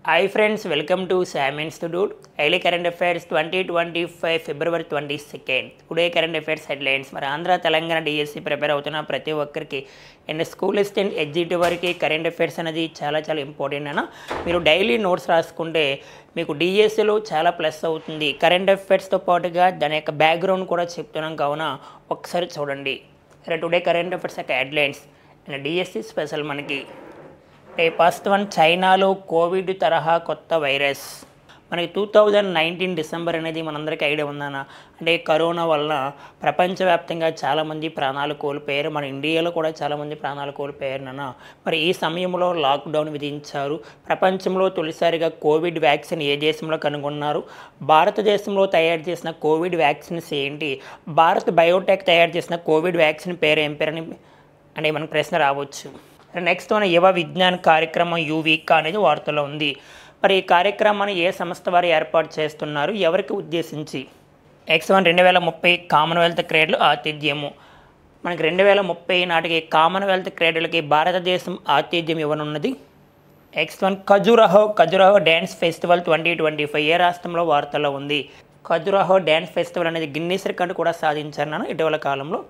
Hi friends, welcome to Sam Institute. Daily Current Affairs 2025 February 22nd. Today Current Affairs headlines. మరి Andhra Telangana DSC prepare అవుతున్న ప్రతి ఒక్కరికి and school assistant executive వరకు current affairs అనేది చాలా important అన్న. మీరు డైలీ నోట్స్ రాసుకుంటే మీకు డిఎస్సిలో చాలా ప్లస్ అవుతుంది. కరెంట్ అఫైర్స్తో పాటుగా దాని యొక్క బ్యాక్గ్రౌండ్ కూడా చెప్తున్నాం కావున ఒకసారి చూడండి. టుడే కరెంట్ అఫైర్స్ యొక్క హెడ్లైన్స్ అండ్ డిఎస్సి స్పెషల్ మనకి ఫస్ట్ వన్, చైనాలో కోవిడ్ తరహా కొత్త వైరస్. మనకి 2019 డిసెంబర్ అనేది మనందరికీ ఐడియా ఉందన్న. అంటే కరోనా వల్ల ప్రపంచవ్యాప్తంగా చాలామంది ప్రాణాలు కోల్పోయారు. మన ఇండియాలో కూడా చాలామంది ప్రాణాలు కోల్పోయారు నాన్న. మరి ఈ సమయంలో లాక్డౌన్ విధించారు. ప్రపంచంలో తొలిసారిగా కోవిడ్ వ్యాక్సిన్ ఏ దేశంలో కనుగొన్నారు, భారతదేశంలో తయారు చేసిన కోవిడ్ వ్యాక్సిన్స్ ఏంటి, భారత్ బయోటెక్ తయారు చేసిన కోవిడ్ వ్యాక్సిన్ పేరు ఏం పేరని అంటే మనకు ప్రశ్న రావచ్చు. నెక్స్ట్ మన యువ విజ్ఞాన కార్యక్రమం యువీకా అనేది వార్తలో ఉంది. మరి ఈ కార్యక్రమాన్ని ఏ సంస్థ వారు ఏర్పాటు చేస్తున్నారు, ఎవరికి ఉద్దేశించి? నెక్స్ట్ వన్, 2030 కామన్వెల్త్ క్రీడలు ఆతిథ్యము. మనకి 2030 నాటికి కామన్వెల్త్ క్రీడలకి భారతదేశం ఆతిథ్యం ఇవ్వనున్నది. Next one, Khajuraho dance festival 2025 ఏ రాష్ట్రంలో వార్తల్లో ఉంది? ఖజురహో డ్యాన్స్ ఫెస్టివల్ అనేది గిన్నీస్ రికార్డు కూడా సాధించారు నాన్న ఇటీవల కాలంలో.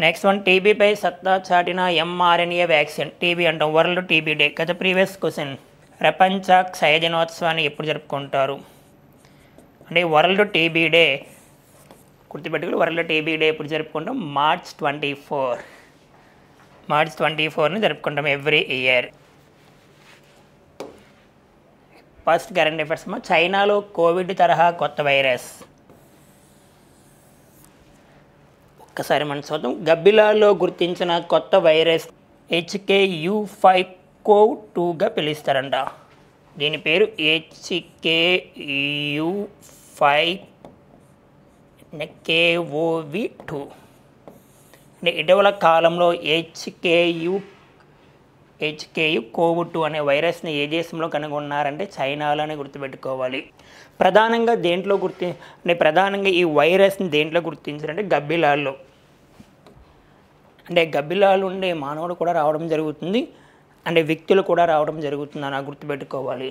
నెక్స్ట్ వన్, టీబీపై సత్తా చాటిన ఎంఆర్ఎన్ఏ వ్యాక్సిన్. టీబీ అంటాం, వరల్డ్ టీబీ డే. గత ప్రీవియస్ క్వశ్చన్, ప్రపంచ క్షయ దినోత్సవాన్ని ఎప్పుడు జరుపుకుంటారు అంటే వరల్డ్ టీబీ డే గుర్తుపెట్టుకుని వరల్డ్ టీబీ డే ఎప్పుడు జరుపుకుంటాం? మార్చ్ 24ని జరుపుకుంటాం every year. First current affairs, చైనాలో కోవిడ్ తరహా కొత్త వైరస్. ఒక్కసారి మనం చూద్దాం. గబ్బిలాల్లో గుర్తించిన కొత్త వైరస్ HKU5CoV2గా పిలుస్తారంట. దీని పేరు HKU5KOV2. అంటే ఇటీవల కాలంలో HKU-CoV2 అనే వైరస్ని ఏ దేశంలో కనుగొన్నారంటే చైనాలోనే గుర్తుపెట్టుకోవాలి. ప్రధానంగా ఈ వైరస్ని దేంట్లో గుర్తించారంటే గబ్బిలాల్లో. అంటే గబ్బిలాలు ఉండే మానవుడు కూడా రావడం జరుగుతుంది, అంటే వ్యక్తులు కూడా రావడం జరుగుతుంది అని గుర్తుపెట్టుకోవాలి.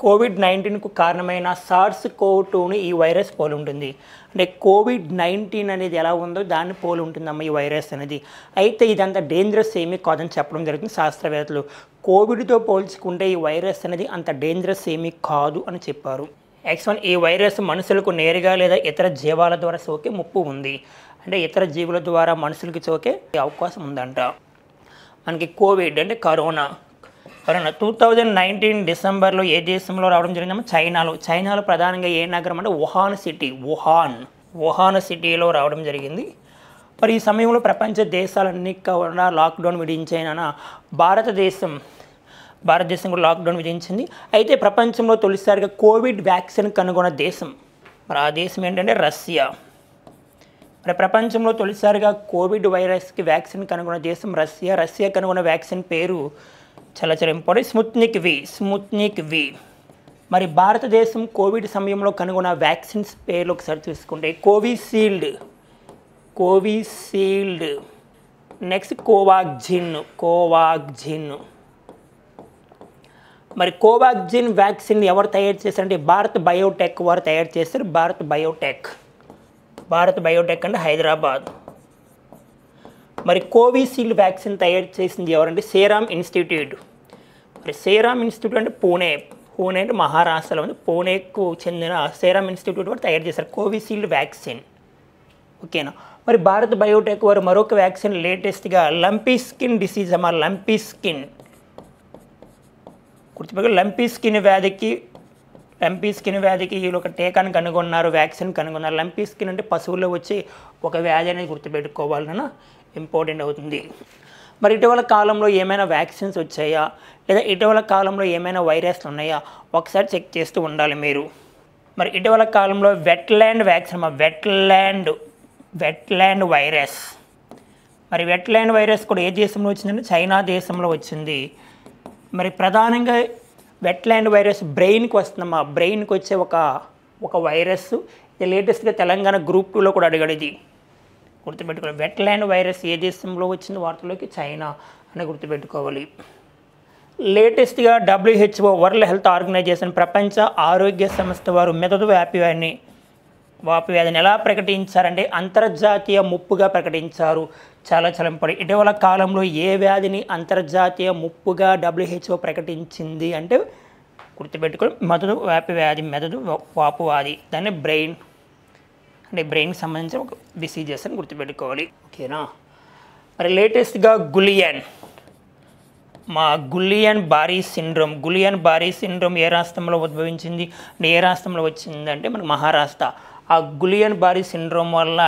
కోవిడ్-19కు కారణమైన SARS-CoV-2ని ఈ వైరస్ పోలి ఉంటుంది. అంటే కోవిడ్-19 అనేది ఎలా ఉందో దాన్ని పోలి ఉంటుందమ్మ ఈ వైరస్ అనేది. అయితే ఇదంతా డేంజరస్ ఏమీ కాదని చెప్పడం జరుగుతుంది శాస్త్రవేత్తలు. కోవిడ్తో పోల్చుకుంటే ఈ వైరస్ అనేది అంత డేంజరస్ ఏమీ కాదు అని చెప్పారు. నెక్స్ట్ వన్, ఈ వైరస్ మనుషులకు నేరుగా లేదా ఇతర జీవాల ద్వారా సోకే ముప్పు ఉంది. అంటే ఇతర జీవుల ద్వారా మనుషులకి సోకే అవకాశం ఉందంట. మనకి కోవిడ్ అంటే కరోనా 2019 డిసెంబర్లో ఏ దేశంలో రావడం జరిగిందమ్మా? చైనాలో ప్రధానంగా ఏ నగరం అంటే వుహాన్ సిటీలో రావడం జరిగింది. మరి ఈ సమయంలో ప్రపంచ దేశాలన్నీ కూడా లాక్డౌన్ విధించాయన భారతదేశం కూడా లాక్డౌన్ విధించింది. అయితే ప్రపంచంలో తొలిసారిగా కోవిడ్ వ్యాక్సిన్ కనుగొన్న దేశం, మరి ఆ దేశం ఏంటంటే రష్యా. మరి ప్రపంచంలో తొలిసారిగా కోవిడ్ వైరస్కి వ్యాక్సిన్ కనుగొన్న దేశం రష్యా కనుగొన్న వ్యాక్సిన్ పేరు చాలా ఇంపార్టెంట్, స్ముత్నిక్ వి. మరి భారతదేశం కోవిడ్ సమయంలో కనుగొన్న వ్యాక్సిన్స్ పేర్లు ఒకసారి చూసుకుంటే కోవిషీల్డ్, నెక్స్ట్ కోవాక్జిన్. మరి కోవాక్జిన్ వ్యాక్సిన్ ఎవరు తయారు చేశారంటే భారత్ బయోటెక్ వారు తయారు చేస్తారు. భారత్ బయోటెక్ అంటే హైదరాబాద్. మరి కోవిషీల్డ్ వ్యాక్సిన్ తయారు చేసింది ఎవరంటే సీరమ్ ఇన్స్టిట్యూట్. మరి సీరమ్ ఇన్స్టిట్యూట్ అంటే పూణే అంటే మహారాష్ట్రలో ఉంది. పూణేకు చెందిన సీరమ్ ఇన్స్టిట్యూట్ వారు తయారు చేశారు కోవిషీల్డ్ వ్యాక్సిన్. ఓకేనా. మరి భారత్ బయోటెక్ వారు మరొక వ్యాక్సిన్ లేటెస్ట్గా లంపీ స్కిన్ డిసీజ్ గుర్తుపెట్టుకో. లంపీ స్కిన్ వ్యాధికి వీళ్ళు ఒక టీకాను కనుగొన్నారు, వ్యాక్సిన్ కనుగొన్నారు. లంపీ స్కిన్ అంటే పశువుల్లో వచ్చి ఒక వ్యాధి అనేది గుర్తుపెట్టుకోవాలన్న ఇంపార్టెంట్ అవుతుంది. మరి ఇటీవల కాలంలో ఏమైనా వ్యాక్సిన్స్ వచ్చాయా, లేదా ఇటీవల కాలంలో ఏమైనా వైరస్లు ఉన్నాయా ఒకసారి చెక్ చేస్తూ ఉండాలి మీరు. మరి ఇటీవల కాలంలో వెట్లాండ్ వ్యాక్సిన్, వెట్లాండ్ వైరస్. మరి వెట్లాండ్ వైరస్ కూడా ఏ దేశంలో వచ్చిందంటే చైనా దేశంలో వచ్చింది. మరి ప్రధానంగా వెట్లాండ్ వైరస్ బ్రెయిన్కి వస్తుందమ్మా. బ్రెయిన్కి వచ్చే ఒక వైరస్. ఇది లేటెస్ట్గా తెలంగాణ గ్రూప్ 2లో కూడా అడిగాడు. ఇది గుర్తుపెట్టుకోవాలి. వెట్లాండ్ వైరస్ ఏ దేశంలో వచ్చింది వార్తలోకి? చైనా అని గుర్తుపెట్టుకోవాలి. లేటెస్ట్గా WHO వరల్డ్ హెల్త్ ఆర్గనైజేషన్ ప్రపంచ ఆరోగ్య సంస్థ వారు మెదడు వ్యాధిని ఎలా ప్రకటించారంటే అంతర్జాతీయ ముప్పుగా ప్రకటించారు. చాలా ఇంపార్టెంట్. ఇటీవల కాలంలో ఏ వ్యాధిని అంతర్జాతీయ ముప్పుగా WHO ప్రకటించింది అంటే గుర్తుపెట్టుకొని మెదడు వాపు వ్యాధి. దాన్ని బ్రెయిన్కి సంబంధించిన ఒక డిసీజెస్ అని గుర్తుపెట్టుకోవాలి. ఓకేనా. మరి లేటెస్ట్గా గులియన్ బారీ సిండ్రోమ్ ఏ రాష్ట్రంలో ఉద్భవించింది, ఏ రాష్ట్రంలో వచ్చిందంటే మనకు మహారాష్ట్ర. ఆ గులియన్ బారీ సిండ్రోమ్ వల్ల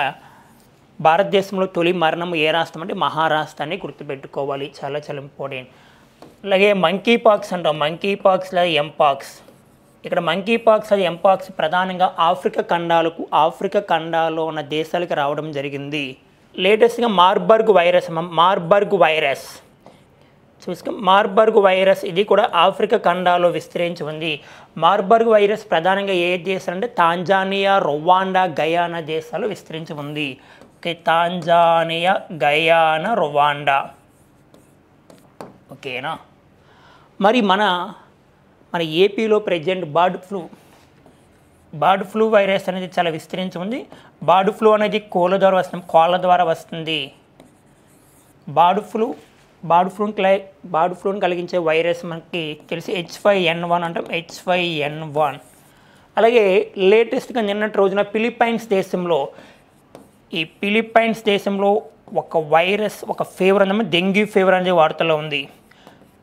భారతదేశంలో తొలి మరణం ఏ రాష్ట్రం అంటే మహారాష్ట్ర అని గుర్తుపెట్టుకోవాలి. చాలా ఇంపార్టెంట్. అలాగే మంకీ పాక్స్ అంటాం. మంకీ పాక్స్ లేదా ఎంపాక్స్. ఇక్కడ మంకీ పాక్స్ అది ఎంపాక్స్ ప్రధానంగా ఆఫ్రికా ఖండాల్లో ఉన్న దేశాలకు రావడం జరిగింది. లేటెస్ట్గా మార్బర్గ్ వైరస్ మార్బర్గ్ వైరస్ ఇది కూడా ఆఫ్రికా ఖండాల్లో విస్తరించి ఉంది. మార్బర్గ్ వైరస్ ప్రధానంగా ఏ దేశాలు అంటే తాంజానియా, రువాండా, గయానా దేశాలు విస్తరించి ఉంది. Okay, Tanzania, Guyana, Rwanda. ఓకేనా. మరి మన ఏపీలో ప్రెజెంట్ బర్డ్ ఫ్లూ వైరస్ అనేది చాలా విస్తరించి ఉంది. బర్డ్ ఫ్లూ అనేది కోళ్ళ ద్వారా వస్తుంది. బర్డ్ ఫ్లూని కలిగించే వైరస్ మనకి తెలిసి H5N1 అంటాం. H5N1. అలాగే లేటెస్ట్గా నిన్నటి రోజున ఫిలిప్పైన్స్ దేశంలో ఒక ఫీవర్ అనేది డెంగ్యూ ఫీవర్ అనేది వార్తలో ఉంది.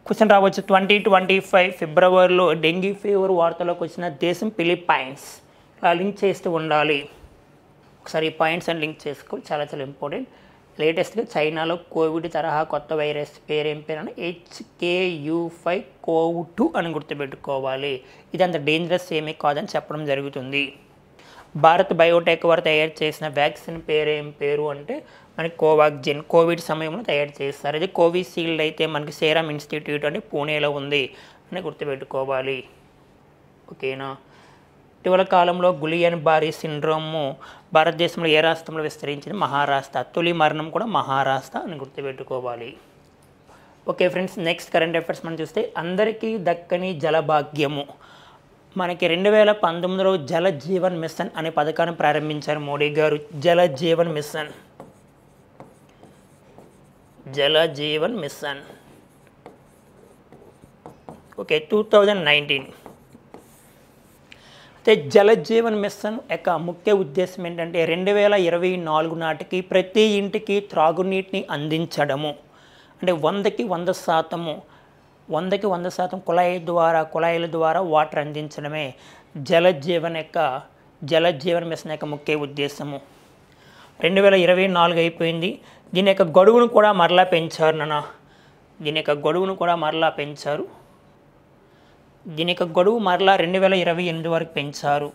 క్వశ్చన్ రావచ్చు 2025 ఫిబ్రవరిలో డెంగ్యూ ఫీవర్ వార్తలోకి వచ్చిన దేశం ఫిలిప్పైన్స్. అలా లింక్ చేస్తూ ఉండాలి. ఒకసారి ఈ పాయింట్స్ అని లింక్ చేసుకోవాలి. చాలా ఇంపార్టెంట్. లేటెస్ట్గా చైనాలో కోవిడ్ తరహా కొత్త వైరస్ పేరు అని HKU5CoV2 అని గుర్తుపెట్టుకోవాలి. ఇది అంత డేంజరస్ ఏమీ కాదని చెప్పడం జరుగుతుంది. భారత్ బయోటెక్ వారు తయారు చేసిన వ్యాక్సిన్ పేరు అంటే మనకి కోవాక్సిన్. కోవిడ్ సమయంలో తయారు చేస్తారు. ఇది కోవిషీల్డ్ అయితే మనకి సేరమ్ ఇన్స్టిట్యూట్ అని పూణేలో ఉంది అని గుర్తుపెట్టుకోవాలి. ఓకేనా. ఇటీవల కాలంలో గులియన్ బారీ సిండ్రోమ్ భారతదేశంలో ఏ రాష్ట్రంలో విస్తరించింది? మహారాష్ట్ర. తొలి మరణం కూడా మహారాష్ట్ర అని గుర్తుపెట్టుకోవాలి. Okay friends, next current affairs మనం చూస్తే అందరికీ దక్కని జలభాగ్యము. మనకి 2019లో జల జీవన్ మిషన్ అనే పథకాన్ని ప్రారంభించారు మోడీ గారు. Jal Jeevan machine okay 2019. అయితే జల జీవన్ మిషన్ యొక్క ముఖ్య ఉద్దేశం ఏంటంటే 2024 నాటికి ప్రతి ఇంటికి త్రాగునీటిని అందించడము. అంటే 100కి 100% కుళాయిల ద్వారా వాటర్ అందించడమే జల జీవన్ మిషన్ యొక్క ముఖ్య ఉద్దేశము. 2024 అయిపోయింది. దీని యొక్క గడువును కూడా మరలా పెంచారు దీని యొక్క గడువు మరలా 2028 వరకు పెంచారు.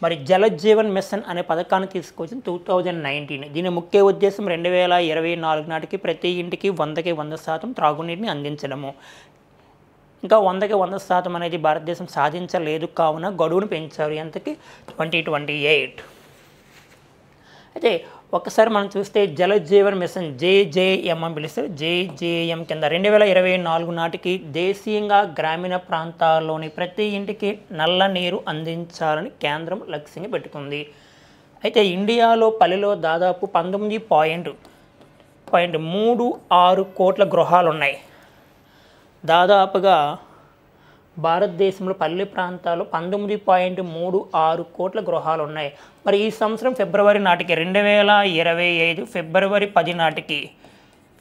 మరి జల జీవన్ మిషన్ అనే పథకాన్ని తీసుకొచ్చింది 2019. దీని ముఖ్య ఉద్దేశం 2024 నాటికి ప్రతి ఇంటికి 100కి 100% త్రాగునీటిని అందించడము. ఇంకా 100కి 100% అనేది భారతదేశం సాధించలేదు కావున గడువును పెంచారు. ఎంతకి? 2028. అయితే ఒకసారి మనం చూస్తే జల జీవన్ మిషన్ JJM అని పిలుస్తారు. JJM కింద 2024 నాటికి దేశీయంగా గ్రామీణ ప్రాంతాల్లోని ప్రతి ఇంటికి నల్ల నీరు అందించాలని కేంద్రం లక్ష్యంగా పెట్టుకుంది. అయితే ఇండియాలో పల్లెలో దాదాపు 19.36 కోట్ల గృహాలు ఉన్నాయి. దాదాపుగా భారతదేశంలో పల్లె ప్రాంతాల్లో 19.36 కోట్ల గృహాలు ఉన్నాయి. మరి ఈ సంవత్సరం ఫిబ్రవరి నాటికి 2025 ఫిబ్రవరి 10 నాటికి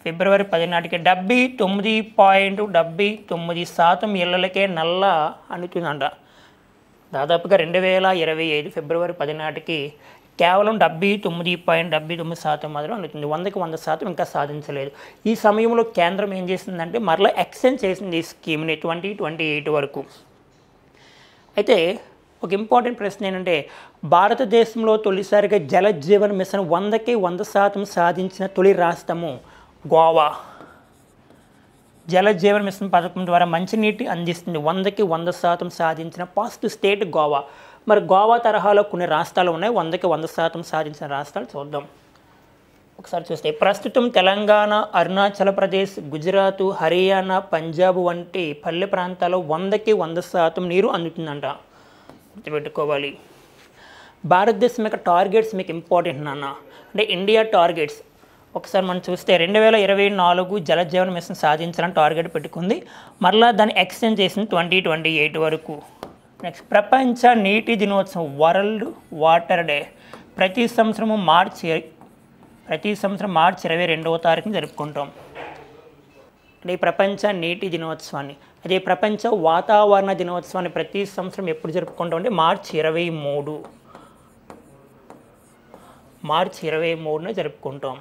79.79% ఇళ్లకే నల్ల అందుతుందంట. దాదాపుగా 2025 ఫిబ్రవరి 10 నాటికి కేవలం 79.79% మాత్రం అందుతుంది. 100కి 100% ఇంకా సాధించలేదు. ఈ సమయంలో కేంద్రం ఏం చేసిందంటే మరలా ఎక్స్టెండ్ చేసింది ఈ స్కీమ్ని 2028 వరకు. అయితే ఒక ఇంపార్టెంట్ ప్రశ్న ఏంటంటే భారతదేశంలో తొలిసారిగా జల జీవన్ మిషన్ 100కి 100% సాధించిన తొలి రాష్ట్రము గోవా. జల జీవన్ మిషన్ పథకం ద్వారా మంచినీటి అందిస్తుంది. 100కి 100% సాధించిన ఫస్ట్ స్టేట్ గోవా. మరి గోవా తరహాలో కొన్ని రాష్ట్రాలు ఉన్నాయి 100కి 100% సాధించిన రాష్ట్రాలు చూద్దాం. ఒకసారి చూస్తే ప్రస్తుతం తెలంగాణ, అరుణాచల్ ప్రదేశ్, గుజరాత్, హర్యానా, పంజాబ్ వంటి పల్లె ప్రాంతాల్లో 100కి 100% నీరు అందుతుందంట. గుర్తుపెట్టుకోవాలి. భారతదేశం యొక్క టార్గెట్స్ మీకు ఇంపార్టెంట్ నాన్న. అంటే ఇండియా టార్గెట్స్ ఒకసారి మనం చూస్తే 2024 జలజీవన్ మిషన్ సాధించాలని టార్గెట్ పెట్టుకుంది. మరలా దాన్ని ఎక్స్టెండ్ చేసింది 2028 వరకు. నెక్స్ట్ ప్రపంచ నీటి దినోత్సవం వరల్డ్ వాటర్ డే ప్రతి సంవత్సరం మార్చి 22వ తారీఖున జరుపుకుంటాం. అంటే ఈ ప్రపంచ నీటి దినోత్సవాన్ని, అదే ప్రపంచ వాతావరణ దినోత్సవాన్ని ప్రతి సంవత్సరం ఎప్పుడు జరుపుకుంటాం అంటే మార్చి 23న జరుపుకుంటాం.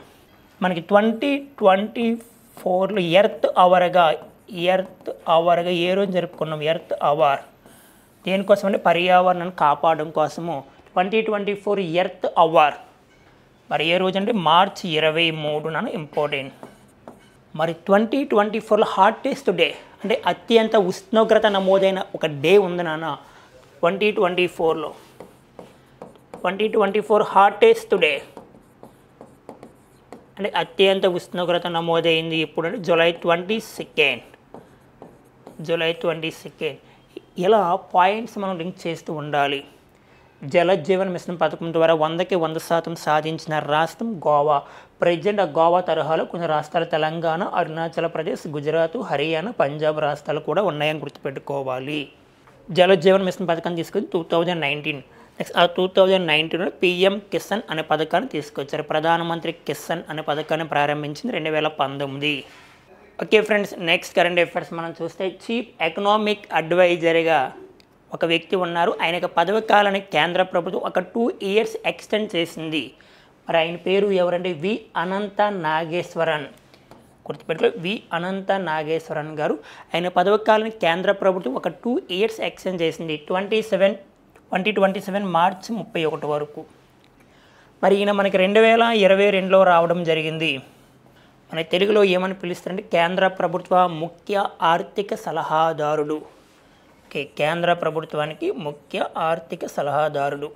మనకి 2024లో ఎర్త్ అవర్గా ఏ రోజు జరుపుకున్నాం? ఎర్త్ అవర్ దేనికోసం అంటే పర్యావరణాన్ని కాపాడడం కోసము 2024 ఎర్త్ అవర్. మరి ఏ రోజు అంటే మార్చి 23న ఇంపార్టెంట్. మరి 2024లో హాటెస్ట్ డే అంటే అత్యంత ఉష్ణోగ్రత నమోదైన ఒక డే ఉంది నాన్న 2024లో. 2024 హాటెస్ట్ డే అంటే అత్యంత ఉష్ణోగ్రత నమోదైంది ఇప్పుడు అంటే జూలై 22. ఇలా పాయింట్స్ మనం లింక్ చేస్తూ ఉండాలి. జలజీవన్ మిషన్ పథకం ద్వారా 100కి 100% సాధించిన రాష్ట్రం గోవా. ప్రజెంట్ ఆ గోవా తరహాలో కొన్ని రాష్ట్రాలు తెలంగాణ, అరుణాచల్ ప్రదేశ్, గుజరాత్, హర్యానా, పంజాబ్ రాష్ట్రాలు కూడా ఉన్నాయని గుర్తుపెట్టుకోవాలి. జలజీవన్ మిషన్ పథకం తీసుకొని 2019. నెక్స్ట్ ఆ 2019లో పిఎం కిసాన్ అనే పథకాన్ని తీసుకొచ్చారు. ప్రధానమంత్రి కిసాన్ అనే పథకాన్ని ప్రారంభించింది 2019. Okay friends, next current affairs మనం చూస్తే చీఫ్ ఎకనామిక్ అడ్వైజర్గా ఒక వ్యక్తి ఉన్నారు. ఆయన పదవి కాలాన్ని కేంద్ర ప్రభుత్వం ఒక 2 years ఎక్స్టెండ్ చేసింది. మరి ఆయన పేరు ఎవరంటే వి అనంత నాగేశ్వరన్. గుర్తుపెట్టుకో, వి అనంత నాగేశ్వరన్ గారు. ఆయన పదవి కాలాన్ని కేంద్ర ప్రభుత్వం ఒక 2 years ఎక్స్టెండ్ చేసింది 2027 మార్చి 31 వరకు. మరి ఈయన మనకి 2022లో రావడం జరిగింది. మన తెలుగులో ఏమని పిలుస్తారంటే కేంద్ర ప్రభుత్వ ముఖ్య ఆర్థిక సలహాదారుడు. ఓకే, కేంద్ర ప్రభుత్వానికి ముఖ్య ఆర్థిక సలహాదారుడు.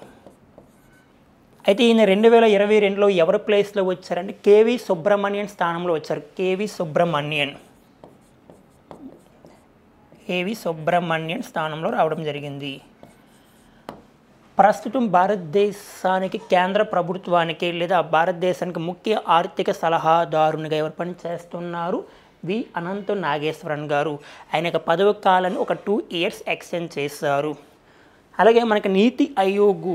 అయితే ఈయన 2022లో ఎవరి ప్లేస్లో వచ్చారంటే కేవి సుబ్రహ్మణ్యన్ స్థానంలో వచ్చారు. కేవి సుబ్రహ్మణ్యన్ స్థానంలో రావడం జరిగింది. ప్రస్తుతం భారతదేశానికి కేంద్ర ప్రభుత్వానికి లేదా భారతదేశానికి ముఖ్య ఆర్థిక సలహాదారునిగా ఎవరు పనిచేస్తున్నారు? వి అనంత నాగేశ్వరన్ గారు. ఆయన యొక్క పదవి కాలాన్ని ఒక 2 years ఎక్స్టెండ్ చేశారు. అలాగే మనకి నీతి ఆయోగ్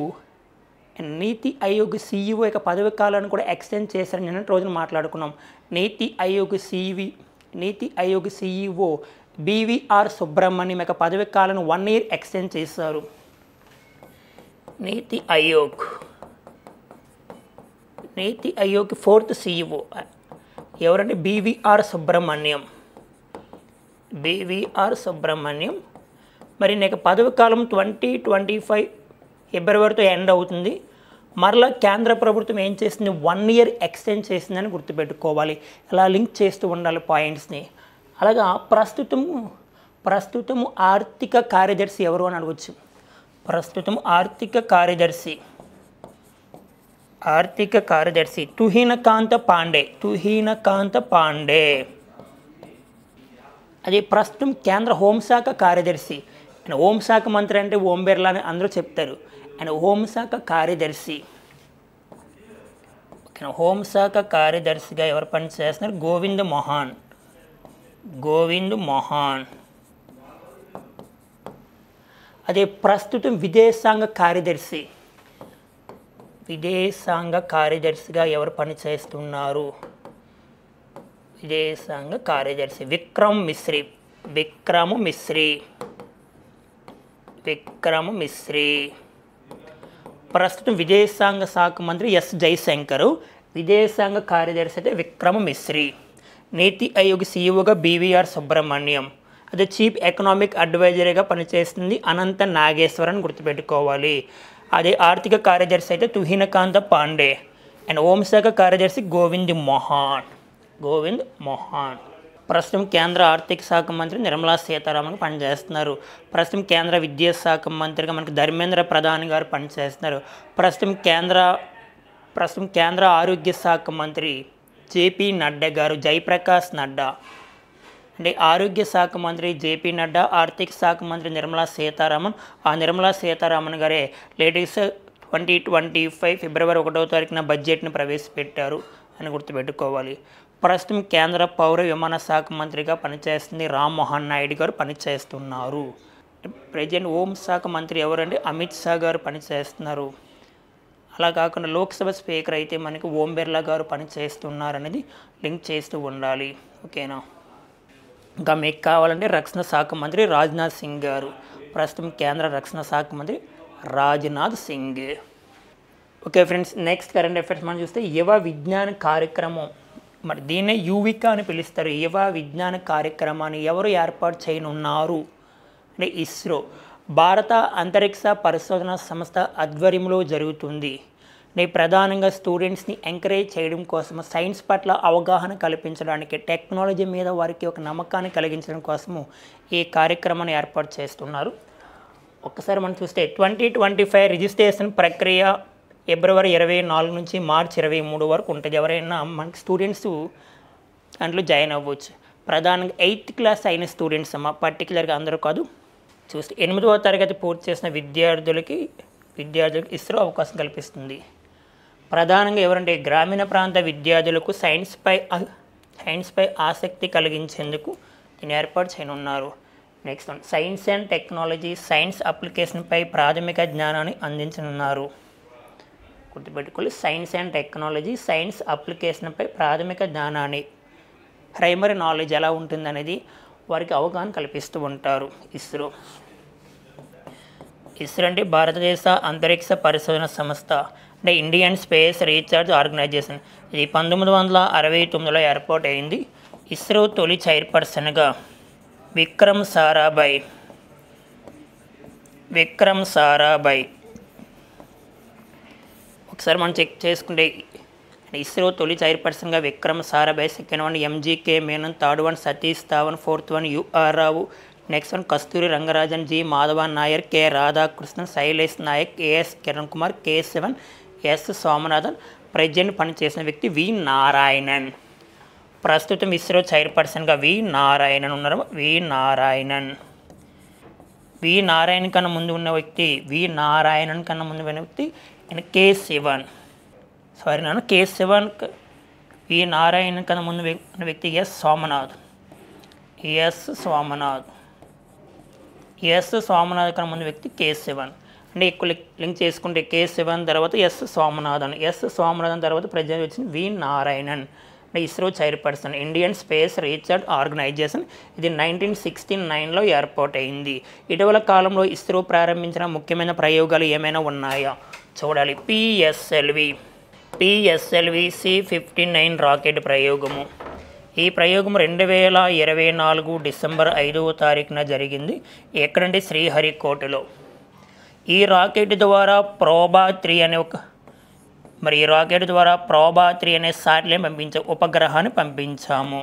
CEO యొక్క పదవి కాలాన్ని కూడా ఎక్స్టెండ్ చేశారని నిన్నటి రోజున మాట్లాడుకున్నాం. నీతి ఆయోగ్ CEO బివిఆర్ సుబ్రహ్మణ్యం యొక్క పదవి కాలాన్ని 1 year ఎక్స్టెండ్ చేశారు. నీతి ఆయోగ్ 4th CEO ఎవరంటే బివిఆర్ సుబ్రహ్మణ్యం. మరి నీకు పదవి కాలం 2025 ఫిబ్రవరితో ఎండ్ అవుతుంది. మరలా కేంద్ర ప్రభుత్వం ఏం చేసింది? 1 year ఎక్స్టెండ్ చేసిందని గుర్తుపెట్టుకోవాలి. ఇలా లింక్ చేస్తూ ఉండాలి పాయింట్స్ని. అలాగా ప్రస్తుతం ఆర్థిక కార్యదర్శి ఎవరు అని అడగచ్చు. ప్రస్తుతం ఆర్థిక కార్యదర్శి తుహినకాంత పాండే. అది ప్రస్తుతం కేంద్ర హోంశాఖ కార్యదర్శి. ఆయన హోంశాఖ మంత్రి అంటే ఓం బిర్లా అని అందరూ చెప్తారు. ఆయన హోంశాఖ కార్యదర్శిగా ఎవరు పనిచేస్తున్నారు? గోవింద్ మోహన్. అదే ప్రస్తుతం విదేశాంగ కార్యదర్శిగా ఎవరు పనిచేస్తున్నారు? విదేశాంగ కార్యదర్శి విక్రమ్ మిశ్రీ. ప్రస్తుతం విదేశాంగ శాఖ మంత్రి ఎస్ జైశంకర్. విదేశాంగ కార్యదర్శి అయితే విక్రమ్ మిశ్రీ. నీతి ఆయోగ్ CEOగా బివిఆర్ సుబ్రహ్మణ్యం. అదే చీఫ్ ఎకనామిక్ అడ్వైజర్గా పనిచేస్తుంది అనంత నాగేశ్వరన్ గుర్తుపెట్టుకోవాలి. అదే ఆర్థిక కార్యదర్శి అయితే తుహినకాంత పాండే. అండ్ హోంశాఖ కార్యదర్శి గోవింద్ మోహన్. ప్రస్తుతం కేంద్ర ఆర్థిక శాఖ మంత్రి నిర్మలా సీతారామన్ పనిచేస్తున్నారు. ప్రస్తుతం కేంద్ర విద్యాశాఖ మంత్రిగా మనకి ధర్మేంద్ర ప్రధాన్ గారు పనిచేస్తున్నారు. ప్రస్తుతం కేంద్ర ప్రస్తుతం కేంద్ర ఆరోగ్య శాఖ మంత్రి జేపీ నడ్డా గారు, జయప్రకాష్ నడ్డా. అంటే ఆరోగ్య శాఖ మంత్రి జేపీ నడ్డా, ఆర్థిక శాఖ మంత్రి నిర్మలా సీతారామన్. ఆ నిర్మలా సీతారామన్ గారే లేటెస్ట్ 2025 ఫిబ్రవరి 1వ తారీఖున బడ్జెట్ను ప్రవేశపెట్టారు అని గుర్తుపెట్టుకోవాలి. ప్రస్తుతం కేంద్ర పౌర విమాన శాఖ మంత్రిగా పనిచేస్తుంది రామ్మోహన్ నాయుడు గారు పనిచేస్తున్నారు. ప్రజెంట్ హోంశాఖ మంత్రి ఎవరంటే అమిత్ షా గారు పనిచేస్తున్నారు. అలా కాకుండా లోక్సభ స్పీకర్ అయితే మనకి ఓం బిర్లా గారు పనిచేస్తున్నారనేది లింక్ చేస్తూ ఉండాలి. ఓకేనా. ఇంకా మీకు కావాలంటే రక్షణ శాఖ మంత్రి రాజ్నాథ్ సింగ్ గారు. ప్రస్తుతం కేంద్ర రక్షణ శాఖ మంత్రి Rajnath Singh. Okay friends, next current affairs మనం చూస్తే యువ విజ్ఞాన కార్యక్రమం, మరి దీన్నే యువికా అని పిలుస్తారు. యువ విజ్ఞాన కార్యక్రమాన్ని ఎవరు ఏర్పాటు చేయనున్నారు అంటే ఇస్రో, భారత అంతరిక్ష పరిశోధన సంస్థ ఆధ్వర్యంలో జరుగుతుంది. ప్రధానంగా స్టూడెంట్స్ని ఎంకరేజ్ చేయడం కోసం, సైన్స్ పట్ల అవగాహన కల్పించడానికి, టెక్నాలజీ మీద వారికి ఒక నమ్మకాన్ని కలిగించడం కోసము ఈ కార్యక్రమాన్ని ఏర్పాటు చేస్తున్నారు. ఒక్కసారి మనం చూస్తే 2025 రిజిస్ట్రేషన్ ప్రక్రియ ఫిబ్రవరి 24 నుంచి మార్చి 23 వరకు ఉంటుంది. ఎవరైనా మనకి స్టూడెంట్స్ దాంట్లో జాయిన్ అవ్వచ్చు. ప్రధానంగా 8th క్లాస్ అయిన స్టూడెంట్స్ అమ్మ, పర్టికులర్గా అందరూ కాదు. చూస్తే 8వ తరగతి పూర్తి చేసిన విద్యార్థులకి ఇస్రో అవకాశం కల్పిస్తుంది. ప్రధానంగా ఎవరంటే గ్రామీణ ప్రాంత విద్యార్థులకు సైన్స్పై ఆసక్తి కలిగించేందుకు దీన్ని ఏర్పాటు చేయనున్నారు. Next one, science and technology, science అప్లికేషన్పై ప్రాథమిక జ్ఞానాన్ని అందించనున్నారు. గుర్తుపెట్టుకోవాలి, సైన్స్ అండ్ టెక్నాలజీ, సైన్స్ అప్లికేషన్పై ప్రాథమిక జ్ఞానాన్ని, ప్రైమరీ నాలెడ్జ్ ఎలా ఉంటుందనేది వారికి అవగాహన కల్పిస్తూ ఉంటారు ఇస్రో. ఇస్రో అంటే భారతదేశ అంతరిక్ష పరిశోధన సంస్థ, అంటే ఇండియన్ స్పేస్ రీసెర్చ్ ఆర్గనైజేషన్. ఇది 1969లో ఏర్పాటు అయింది. ఇస్రో తొలి చైర్పర్సన్గా విక్రమ్ సారాభాయ్. ఒకసారి మనం చెక్ చేసుకుంటే ఇస్రో తొలి చైర్పర్సన్గా Vikram Sarabhai, second one MGK Menon, third one Satish Dhawan, fourth one UR Rao, next one Kasturi Rangarajan, G Madhavan Nair, K Radhakrishnan, Shailesh Nayak, AS Kiran Kumar, కే7 ఎస్ సోమనాథన్. ప్రెజెంట్ పనిచేసిన వ్యక్తి వి నారాయణన్. ప్రస్తుతం ఇస్రో చైర్పర్సన్గా వి నారాయణన్ ఉన్నారు. వి నారాయణన్ కన్నా ముందు ఉన్న వ్యక్తి కే7. వి నారాయణన్ కన్నా ముందు ఉన్న వ్యక్తి ఎస్ సోమనాథ్ కన్నా ముందు వ్యక్తి కే7. అంటే ఎక్కువ లింక్ చేసుకుంటే కే7 తర్వాత ఎస్ సోమనాథన్ తర్వాత ప్రజెంట్ వచ్చింది వి నారాయణన్. అంటే ISRO chairperson, Indian space research organisation. ఇది 1969లో ఏర్పాటైంది. ఇటీవల కాలంలో ఇస్రో ప్రారంభించిన ముఖ్యమైన ప్రయోగాలు ఏమైనా ఉన్నాయా చూడాలి. పిఎస్ఎల్వి C-59 రాకెట్ ప్రయోగము. ఈ ప్రయోగం 2024 డిసెంబర్ 5వ తారీఖున జరిగింది. ఎక్కడంటే శ్రీహరికోటలో. ఈ రాకెట్ ద్వారా ప్రోబా 3 అనే శాటిలైట్ ఉపగ్రహాన్ని పంపించాము.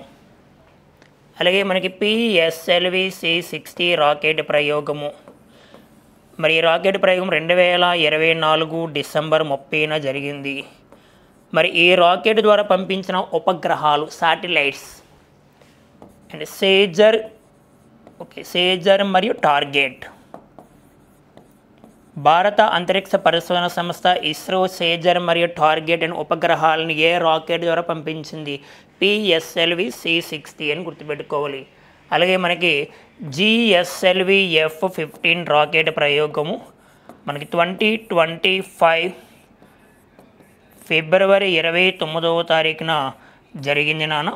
అలాగే మనకి పిఎస్ఎల్వి C-60 రాకెట్ ప్రయోగము. మరి ఈ రాకెట్ ప్రయోగం 2024 డిసెంబర్ 30న జరిగింది. మరి ఈ రాకెట్ ద్వారా పంపించిన ఉపగ్రహాలు శాటిలైట్స్ అండ్ సేజర్ మరియు టార్గెట్. భారత అంతరిక్ష పరిశోధన సంస్థ ఇస్రో సేజర్ మరియు టార్గెట్ అనే ఉపగ్రహాలను ఏ రాకెట్ ద్వారా పంపించింది? పిఎస్ఎల్వి C-60 అని గుర్తుపెట్టుకోవాలి. అలాగే మనకి జిఎస్ఎల్వి F-15 రాకెట్ ప్రయోగము మనకి 2025 ఫిబ్రవరి 29వ తారీఖున జరిగింది నాన్న.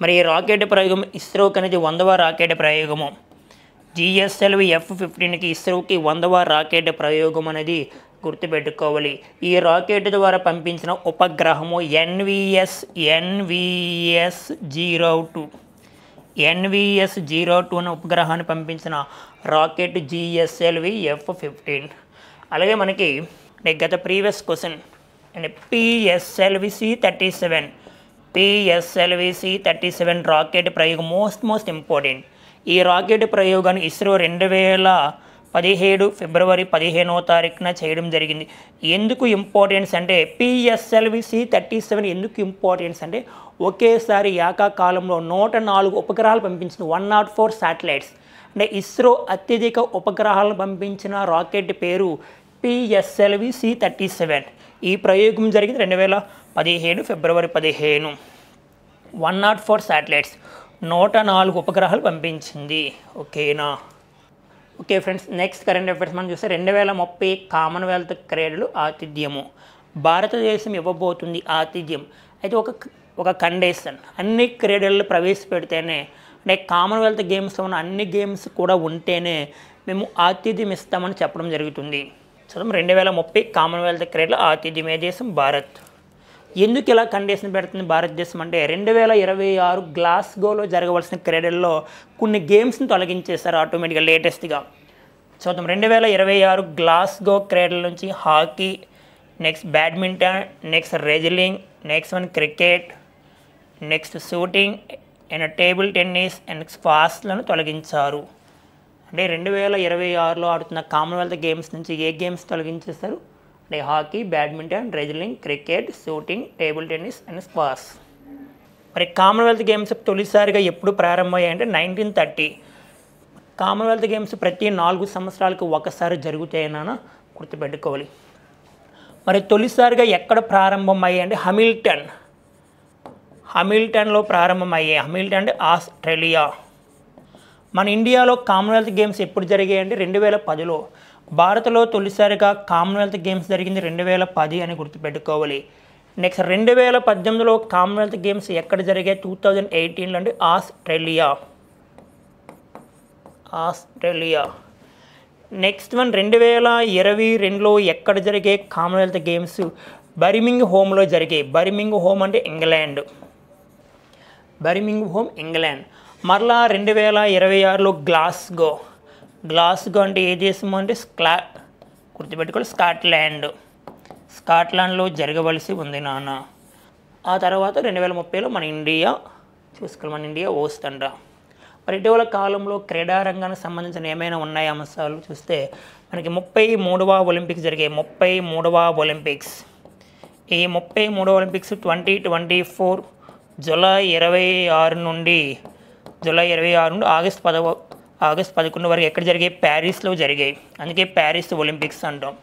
మరి ఈ రాకెట్ ప్రయోగం ఇస్రోకి అనేది 100వ రాకెట్ ప్రయోగము. జిఎస్ఎల్వి F-15కి ఇస్రోకి 100వ రాకెట్ ప్రయోగం అనేది గుర్తుపెట్టుకోవాలి. ఈ రాకెట్ ద్వారా పంపించిన ఉపగ్రహము NVS-02 అనే ఉపగ్రహాన్ని పంపించిన రాకెట్ జిఎస్ఎల్వి F-15. అలాగే మనకి గత previous question and PSLV C-37 rocket ప్రయోగం మోస్ట్ ఇంపార్టెంట్. ఈ రాకెట్ ప్రయోగాన్ని ఇస్రో 17 ఫిబ్రవరి 15వ తారీఖున చేయడం జరిగింది. ఎందుకు ఇంపార్టెన్స్ అంటే PSLV C-37 ఎందుకు ఇంపార్టెన్స్ అంటే ఒకేసారి ఏకకాలంలో 104 ఉపగ్రహాలు పంపించిన 104 శాటిలైట్స్. అంటే ఇస్రో అత్యధిక ఉపగ్రహాలను పంపించిన రాకెట్ పేరు PSLV C-37. ఈ ప్రయోగం జరిగింది 2017 ఫిబ్రవరి 15. 104 శాటిలైట్స్ 104 ఉపగ్రహాలు పంపించింది. ఓకేనా? Okay friends, next current affairs మనం చూస్తే 2030 కామన్వెల్త్ క్రీడలు ఆతిథ్యము. భారతదేశం ఇవ్వబోతుంది ఆతిథ్యం. అయితే ఒక కండిషన్, అన్ని క్రీడలు ప్రవేశపెడితేనే, అంటే కామన్వెల్త్ గేమ్స్ ఉన్న అన్ని గేమ్స్ కూడా ఉంటేనే మేము ఆతిథ్యం ఇస్తామని చెప్పడం జరుగుతుంది. చూద్దాం, 2030 కామన్వెల్త్ క్రీడల ఆతిథ్యం ఏ దేశం? భారత్. ఎందుకు ఇలా కండిషన్ పెడుతుంది భారతదేశం అంటే 2026 గ్లాస్గోలో జరగవలసిన క్రీడల్లో కొన్ని గేమ్స్ని తొలగించేశారు ఆటోమేటిక్గా లేటెస్ట్గా. చూద్దాం, 2026 గ్లాస్గో క్రీడల నుంచి hockey, next badminton, next wrestling, next one cricket, next shooting and table tennis and స్క్వాష్లను తొలగించారు. అంటే 2026లో ఆడుతున్న కామన్వెల్త్ గేమ్స్ నుంచి ఏ గేమ్స్ తొలగించేస్తారు అంటే hockey, badminton, wrestling, cricket, shooting, table tennis and squash. మరి కామన్వెల్త్ గేమ్స్ తొలిసారిగా ఎప్పుడు ప్రారంభమయ్యాయంటే 1930. కామన్వెల్త్ గేమ్స్ ప్రతి 4 సంవత్సరాలకు ఒకసారి జరుగుతాయన్నా గుర్తుపెట్టుకోవాలి. మరి తొలిసారిగా ఎక్కడ ప్రారంభమయ్యాయి అంటే హమిల్టన్లో ప్రారంభమయ్యాయి. హమిల్టన్ అంటే ఆస్ట్రేలియా. మన ఇండియాలో కామన్వెల్త్ గేమ్స్ ఎప్పుడు జరిగాయి అంటే 2010లో. భారత్లో తొలిసారిగా కామన్వెల్త్ గేమ్స్ జరిగింది 2010 అని గుర్తుపెట్టుకోవాలి. నెక్స్ట్ 2018లో కామన్వెల్త్ గేమ్స్ ఎక్కడ జరిగాయి? 2018లో అంటే ఆస్ట్రేలియా. నెక్స్ట్ వన్ 2022లో ఎక్కడ జరిగే కామన్వెల్త్ గేమ్స్? బర్మింగ్ హోమ్లో జరిగాయి. బర్మింగ్ హోమ్ అంటే ఇంగ్లాండ్. మరలా 2026లో గ్లాస్గో అంటే ఏ దేశం అంటే గుర్తుపెట్టుకోవాలి, స్కాట్లాండ్లో జరగవలసి ఉంది నాన్న. ఆ తర్వాత 2030లో మన ఇండియా వస్తుంట. మరి ఇటీవల కాలంలో క్రీడారంగానికి సంబంధించిన ఏమైనా ఉన్నాయి అంశాలు చూస్తే మనకి 33వ ఒలింపిక్స్ జరిగాయి. 33వ ఒలింపిక్స్. ఈ 33వ ఒలింపిక్స్ 2024 జూలై 26 నుండి ఆగస్ట్ 11 వరకు ఎక్కడ జరిగాయి? ప్యారిస్లో జరిగాయి. అందుకే ప్యారిస్ ఒలింపిక్స్ అంటాం.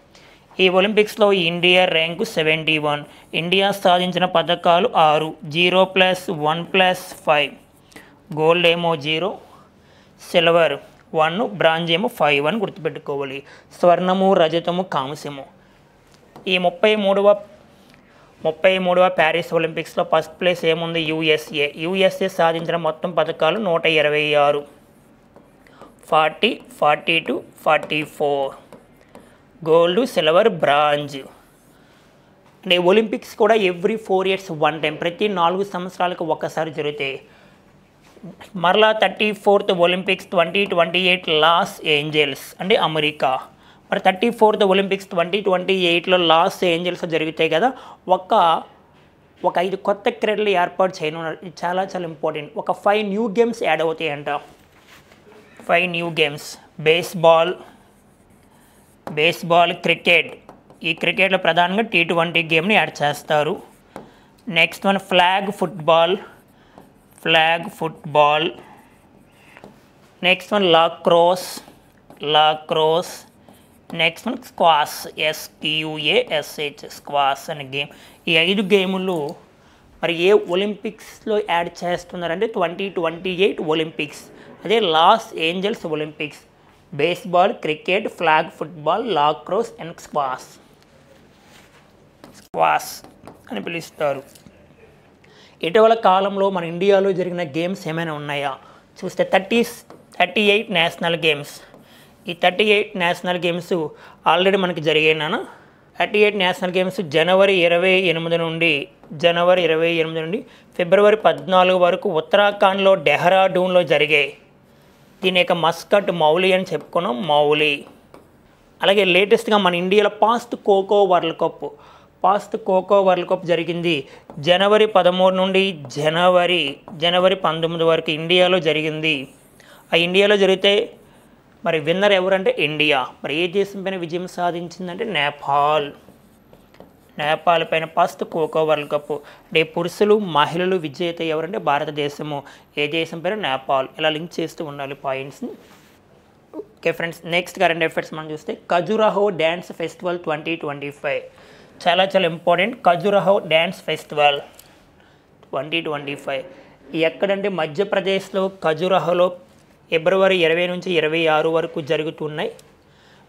ఈ ఒలింపిక్స్లో ఇండియా ర్యాంకు 71. ఇండియా సాధించిన పథకాలు 6. 0+1+5. గోల్డ్ ఏమో 0, సిల్వర్ 1, బ్రాంజ్ ఏమో 5 అని గుర్తుపెట్టుకోవాలి. స్వర్ణము, రజతము, కాంస్యము. ఈ 33వ ప్యారిస్ ఒలింపిక్స్లో ఫస్ట్ ప్లేస్ ఏముంది? యూఎస్ఏ సాధించిన మొత్తం పథకాలు 126. 40, 42, 44. Gold, silver, bronze. అంటే ఒలింపిక్స్ కూడా ఎవ్రీ 4 years వన్ టైం, ప్రతి 4 సంవత్సరాలకు ఒకసారి జరుగుతాయి. మరలా 34th ఒలింపిక్స్ 2028 లాస్ ఏంజల్స్ అంటే అమెరికా. మరి 34th ఒలింపిక్స్ 2028లో లాస్ ఏంజల్స్ జరుగుతాయి కదా. ఒక 5 కొత్త క్రీడలు ఏర్పాటు చేయనున్నారు. ఇది చాలా చాలా ఇంపార్టెంట్. ఒక 5 న్యూ గేమ్స్ యాడ్ అవుతాయంట. 5 న్యూ గేమ్స్. Baseball, cricket. ఈ క్రికెట్లో ప్రధానంగా T20 గేమ్ని యాడ్ చేస్తారు. Next one flag football. Next one lacrosse. Next one squash. SQASH squash అనే గేమ్. ఈ 5 గేములు మరి ఏ ఒలింపిక్స్లో యాడ్ చేస్తున్నారంటే 2028 ఒలింపిక్స్. అదే Los Angeles Olympics. Baseball, cricket, flag football, lacrosse and squash అని పిలుస్తారు. ఇటీవల కాలంలో మన ఇండియాలో జరిగిన గేమ్స్ ఏమైనా ఉన్నాయా చూస్తే 38 నేషనల్ గేమ్స్. ఈ 38 నేషనల్ గేమ్స్ ఆల్రెడీ మనకి జరిగాయినా. 38 నేషనల్ గేమ్స్ జనవరి 28 నుండి ఫిబ్రవరి 14 వరకు ఉత్తరాఖండ్లో డెహ్రాడూన్లో జరిగాయి. దీని యొక్క మస్కట్ మౌలి అని చెప్పుకున్నాం. అలాగే లేటెస్ట్గా మన ఇండియాలో ఫాస్ట్ ఖోఖో వరల్డ్ కప్ జరిగింది జనవరి 13 నుండి జనవరి 19 వరకు ఇండియాలో జరిగింది. ఆ ఇండియాలో జరిగితే మరి విన్నర్ ఎవరంటే ఇండియా. మరి ఏ దేశం పైన విజయం సాధించిందంటే నేపాల్ పైన ఫస్ట్ ఖోఖో వరల్డ్ కప్. అంటే పురుషులు మహిళలు విజేత ఎవరంటే భారతదేశము, ఏ దేశం పైన నేపాల్. ఇలా లింక్ చేస్తూ ఉండాలి పాయింట్స్ని. Okay friends, next current affairs మనం చూస్తే ఖజురాహో డ్యాన్స్ ఫెస్టివల్ 2025 చాలా ఇంపార్టెంట్. ఖజురాహో డ్యాన్స్ ఫెస్టివల్ 2025 ఎక్కడంటే మధ్యప్రదేశ్లో ఖజురాహోలో ఫిబ్రవరి 20 నుంచి 26 వరకు జరుగుతున్నాయి.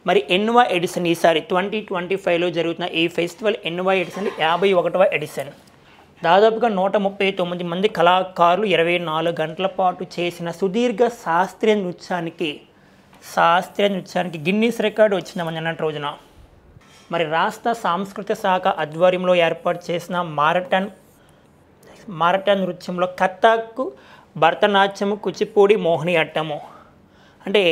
మరి ఎన్నవ ఎడిషన్ ఈసారి 2025లో జరుగుతున్న ఈ ఫెస్టివల్ ఎన్నవ ఎడిషన్ 51వ ఎడిషన్. దాదాపుగా 139 మంది కళాకారులు 24 గంటల పాటు చేసిన సుదీర్ఘ శాస్త్రీయ నృత్యానికి గిన్నీస్ రికార్డు వచ్చింది మొన్నటి రోజున. మరి రాష్ట్ర సాంస్కృతిక శాఖ ఆధ్వర్యంలో ఏర్పాటు చేసిన మారటాన్ నృత్యంలో కథక్, భరతనాట్యము, కూచిపూడి, మోహిని అట్టము. అంటే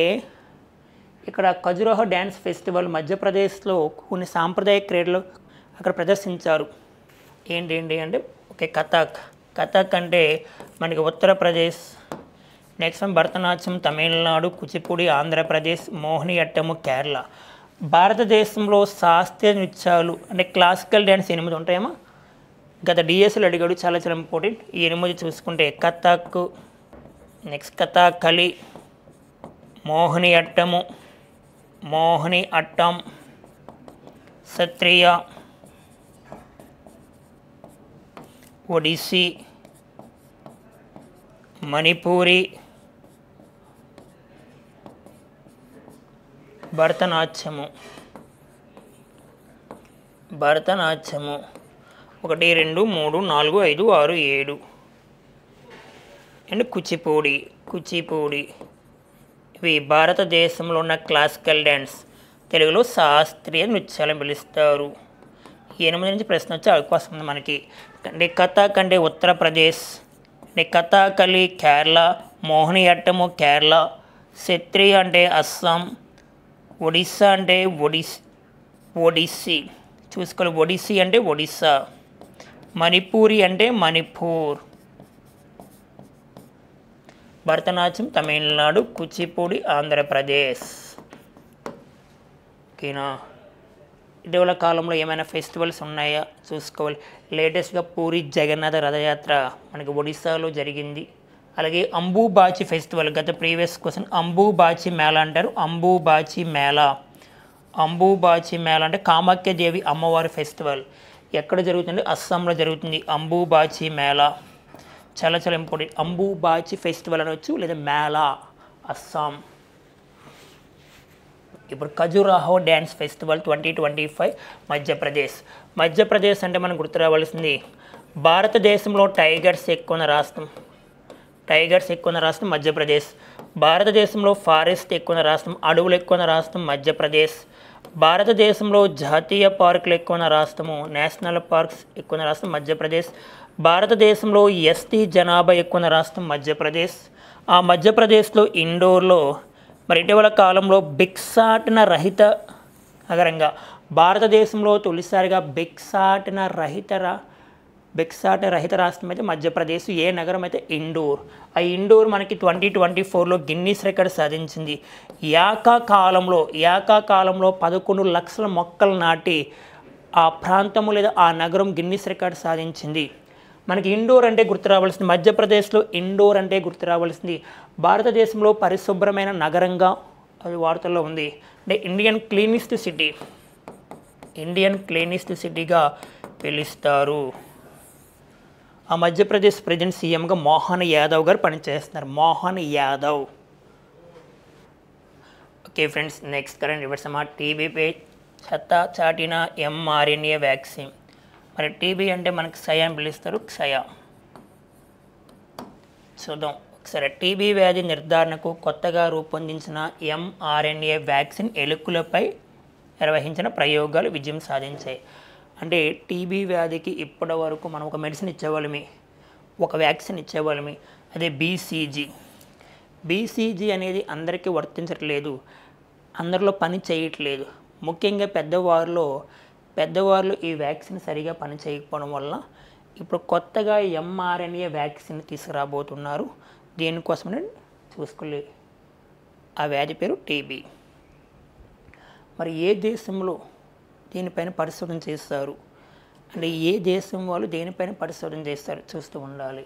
ఇక్కడ ఖజురాహో డ్యాన్స్ ఫెస్టివల్ మధ్యప్రదేశ్లో కొన్ని సాంప్రదాయ క్రీడలు అక్కడ ప్రదర్శించారు. ఏంటి అంటే ఓకే కథక్ అంటే మనకి ఉత్తరప్రదేశ్, నెక్స్ట్ భరతనాట్యం తమిళనాడు, కూచిపూడి ఆంధ్రప్రదేశ్, మోహిని అట్టము కేరళ. భారతదేశంలో శాస్త్రీయ నృత్యాలు అంటే క్లాసికల్ డ్యాన్స్ 8 ఉంటాయేమో. గత డిఎస్ఎల్ అడిగాడు, చాలా ఇంపార్టెంట్. ఈ 8 చూసుకుంటే కథక్, నెక్స్ట్ కథాకళి, మోహిని అట్టం, సత్రియ, ఒడిస్సీ, మణిపూరి, భరతనాట్యము 1 2 3 4 5 6 7 అండ్ కూచిపూడి. ఇవి భారతదేశంలో ఉన్న క్లాసికల్ డ్యాన్స్, తెలుగులో శాస్త్రీయ నృత్యాలను పిలుస్తారు. 8 నుంచి ప్రశ్న వచ్చే అవకాశం ఉంది మనకి. అంటే కథక్ అంటే ఉత్తరప్రదేశ్, అంటే కథాకళి కేరళ, మోహిని అట్టము కేరళ, సత్రియ అంటే అస్సాం, ఒడిస్సా అంటే ఒడిస్సీ చూసుకోవాలి, ఒడిస్సీ అంటే ఒడిస్సా, మణిపూరి అంటే మణిపూర్, భరతనాట్యం తమిళనాడు, కూచిపూడి ఆంధ్రప్రదేశ్. ఓకేనా. ఇటీవల కాలంలో ఏమైనా ఫెస్టివల్స్ ఉన్నాయా చూసుకోవాలి. లేటెస్ట్గా పూరి జగన్నాథ రథయాత్ర మనకి ఒడిస్సాలో జరిగింది. అలాగే అంబుబాచి ఫెస్టివల్, గత ప్రీవియస్ క్వశ్చన్, అంబుబాచి మేళా అంటారు. అంబుబాచి మేళా అంటే కామాఖ్యదేవి అమ్మవారి ఫెస్టివల్. ఎక్కడ జరుగుతుంది? అస్సాంలో జరుగుతుంది అంబుబాచి మేళా. చాలా ఇంపార్టెంట్. అంబుబాచి ఫెస్టివల్ అనవచ్చు, లేదా మేళా, అస్సాం. ఇప్పుడు ఖజురాహో డ్యాన్స్ ఫెస్టివల్ 2025 మధ్యప్రదేశ్ అంటే మనం గుర్తు రావాల్సింది భారతదేశంలో టైగర్స్ ఎక్కువ ఉన్న రాష్ట్రం మధ్యప్రదేశ్. భారతదేశంలో ఫారెస్ట్ ఎక్కువ ఉన్న రాష్ట్రం, అడవులు ఎక్కువ ఉన్న రాష్ట్రం మధ్యప్రదేశ్. భారతదేశంలో జాతీయ పార్కులు ఎక్కువ ఉన్న రాష్ట్రము, నేషనల్ పార్క్స్ ఎక్కువ ఉన్న రాష్ట్రం మధ్యప్రదేశ్. భారతదేశంలో ఎస్టీ జనాభా ఎక్కువ ఉన్న రాష్ట్రం మధ్యప్రదేశ్. ఆ మధ్యప్రదేశ్లో ఇండోర్లో మరి ఇటీవల కాలంలో భిక్షాటన రహిత నగరంగా, భారతదేశంలో తొలిసారిగా భిక్షాటన రహిత రాష్ట్రం అయితే మధ్యప్రదేశ్. ఏ నగరం అయితే? ఇండోర్. ఆ ఇండోర్ మనకి 2024లో గిన్నీస్ రికార్డ్ సాధించింది. ఏకాకాలంలో 11 లక్షల మొక్కలు నాటి ఆ ప్రాంతము లేదా ఆ నగరం గిన్నీస్ రికార్డ్ సాధించింది. మనకి ఇండోర్ అంటే గుర్తు రావాల్సింది, మధ్యప్రదేశ్లో ఇండోర్ అంటే గుర్తు రావాల్సింది భారతదేశంలో పరిశుభ్రమైన నగరంగా అది వార్తల్లో ఉంది. అంటే ఇండియన్ క్లీనిస్ట్ సిటీగా పిలుస్తారు. ఆ మధ్యప్రదేశ్ ప్రెసిడెంట్ సీఎంగా మోహన్ యాదవ్ గారు పనిచేస్తున్నారు. Okay friends, next current rivers టీబీపై సత్తా చాటిన mRNA వ్యాక్సిన్. మరి టీబీ అంటే మనకి క్షయ అని పిలుస్తారు. చూద్దాం ఒకసారి. టీబీ వ్యాధి నిర్ధారణకు కొత్తగా రూపొందించిన mRNA వ్యాక్సిన్ ఎలుకలపై నిర్వహించిన ప్రయోగాలు విజయం సాధించాయి. అంటే టీబీ వ్యాధికి ఇప్పటి వరకు మనం ఒక మెడిసిన్ ఇచ్చేవాళ్ళమి, ఒక వ్యాక్సిన్ ఇచ్చేవాళ్ళమి, అదే బీసీజీ అనేది అందరికీ వర్తించట్లేదు, అందరిలో పని చేయట్లేదు. ముఖ్యంగా పెద్దవారిలో ఈ వ్యాక్సిన్ సరిగా పని చేయకపోవడం వల్ల ఇప్పుడు కొత్తగా mRNA వ్యాక్సిన్ తీసుకురాబోతున్నారు. దీనికోసమనే చూసుకోలేదు. ఆ వ్యాధి పేరు టీబీ. మరి ఏ దేశంలో దీనిపైన పరిశోధన చేస్తారు అంటే ఏ దేశం వాళ్ళు దేనిపైన పరిశోధన చేస్తారు చూస్తూ ఉండాలి.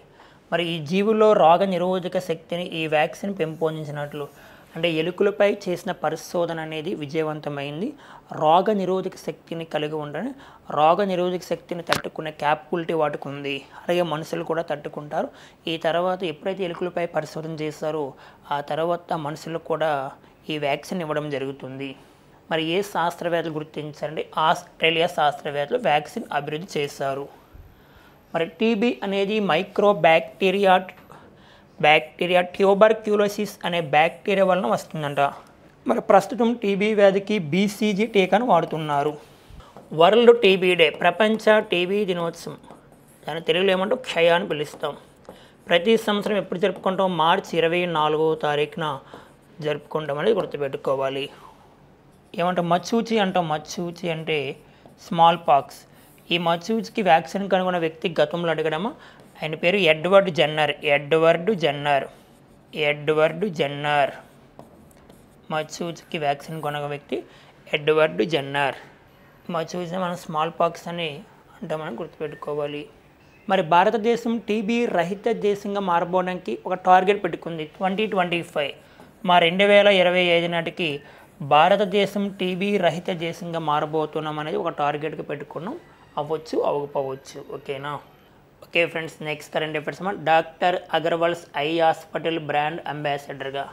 మరి ఈ జీవుల్లో రోగ నిరోధక శక్తిని ఈ వ్యాక్సిన్ పెంపొందించినట్లు అంటే ఎలుకలపై చేసిన పరిశోధన అనేది విజయవంతమైంది. రోగ నిరోధక శక్తిని కలిగి ఉండని రోగ నిరోధక శక్తిని తట్టుకునే క్యాపబిలిటీ వాటికి ఉంది. అలాగే మనుషులు కూడా తట్టుకుంటారు. ఈ తర్వాత ఎప్పుడైతే ఎలుకలపై పరిశోధన చేస్తారో ఆ తర్వాత మనుషులకు కూడా ఈ వ్యాక్సిన్ ఇవ్వడం జరుగుతుంది. మరి ఏ శాస్త్రవేత్తలు గుర్తించారంటే ఆస్ట్రేలియా శాస్త్రవేత్తలు వ్యాక్సిన్ అభివృద్ధి చేశారు. మరి టీబీ అనేది మైక్రో బ్యాక్టీరియా ట్యూబర్క్యులోసిస్ అనే బ్యాక్టీరియా వలన వస్తుందంట. మరి ప్రస్తుతం టీబీ వ్యాధికి బీసీజీ టీకాను వాడుతున్నారు. వరల్డ్ టీబీ డే, ప్రపంచ టీబీ దినోత్సవం, దాని తెలుగులో ఏమంటే క్షయ అని పిలుస్తాం. ప్రతి సంవత్సరం ఎప్పుడు జరుపుకుంటాం? మార్చి 24వ తారీఖున జరుపుకుంటాం అనేది గుర్తుపెట్టుకోవాలి. ఏమంటాం? మచ్చూచి అంటాం. మచ్చూచి అంటే స్మాల్ పాక్స్. ఈ మచ్చూచికి వ్యాక్సిన్ కనుగొన్న వ్యక్తి గతంలో అడగడమా? ఆయన పేరు ఎడ్వర్డ్ జెన్నర్. మచ్చూచికి వ్యాక్సిన్ కొనగ వ్యక్తి ఎడ్వర్డ్ జెన్నర్. మచ్చూచి మనం స్మాల్ పాక్స్ అని అంటామని గుర్తుపెట్టుకోవాలి. మరి భారతదేశం టీబీ రహిత దేశంగా మారబోవడానికి ఒక టార్గెట్ పెట్టుకుంది 2025. మా 2025 నాటికి భారతదేశం టీబీ రహిత దేశంగా మారబోతున్నాం అనేది ఒక టార్గెట్గా పెట్టుకున్నాం. అవ్వచ్చు, అవ్వకపోవచ్చు. ఓకేనా? Okay friends, next current affairs doctor Agarwal's eye hospital brand అంబాసిడర్గా.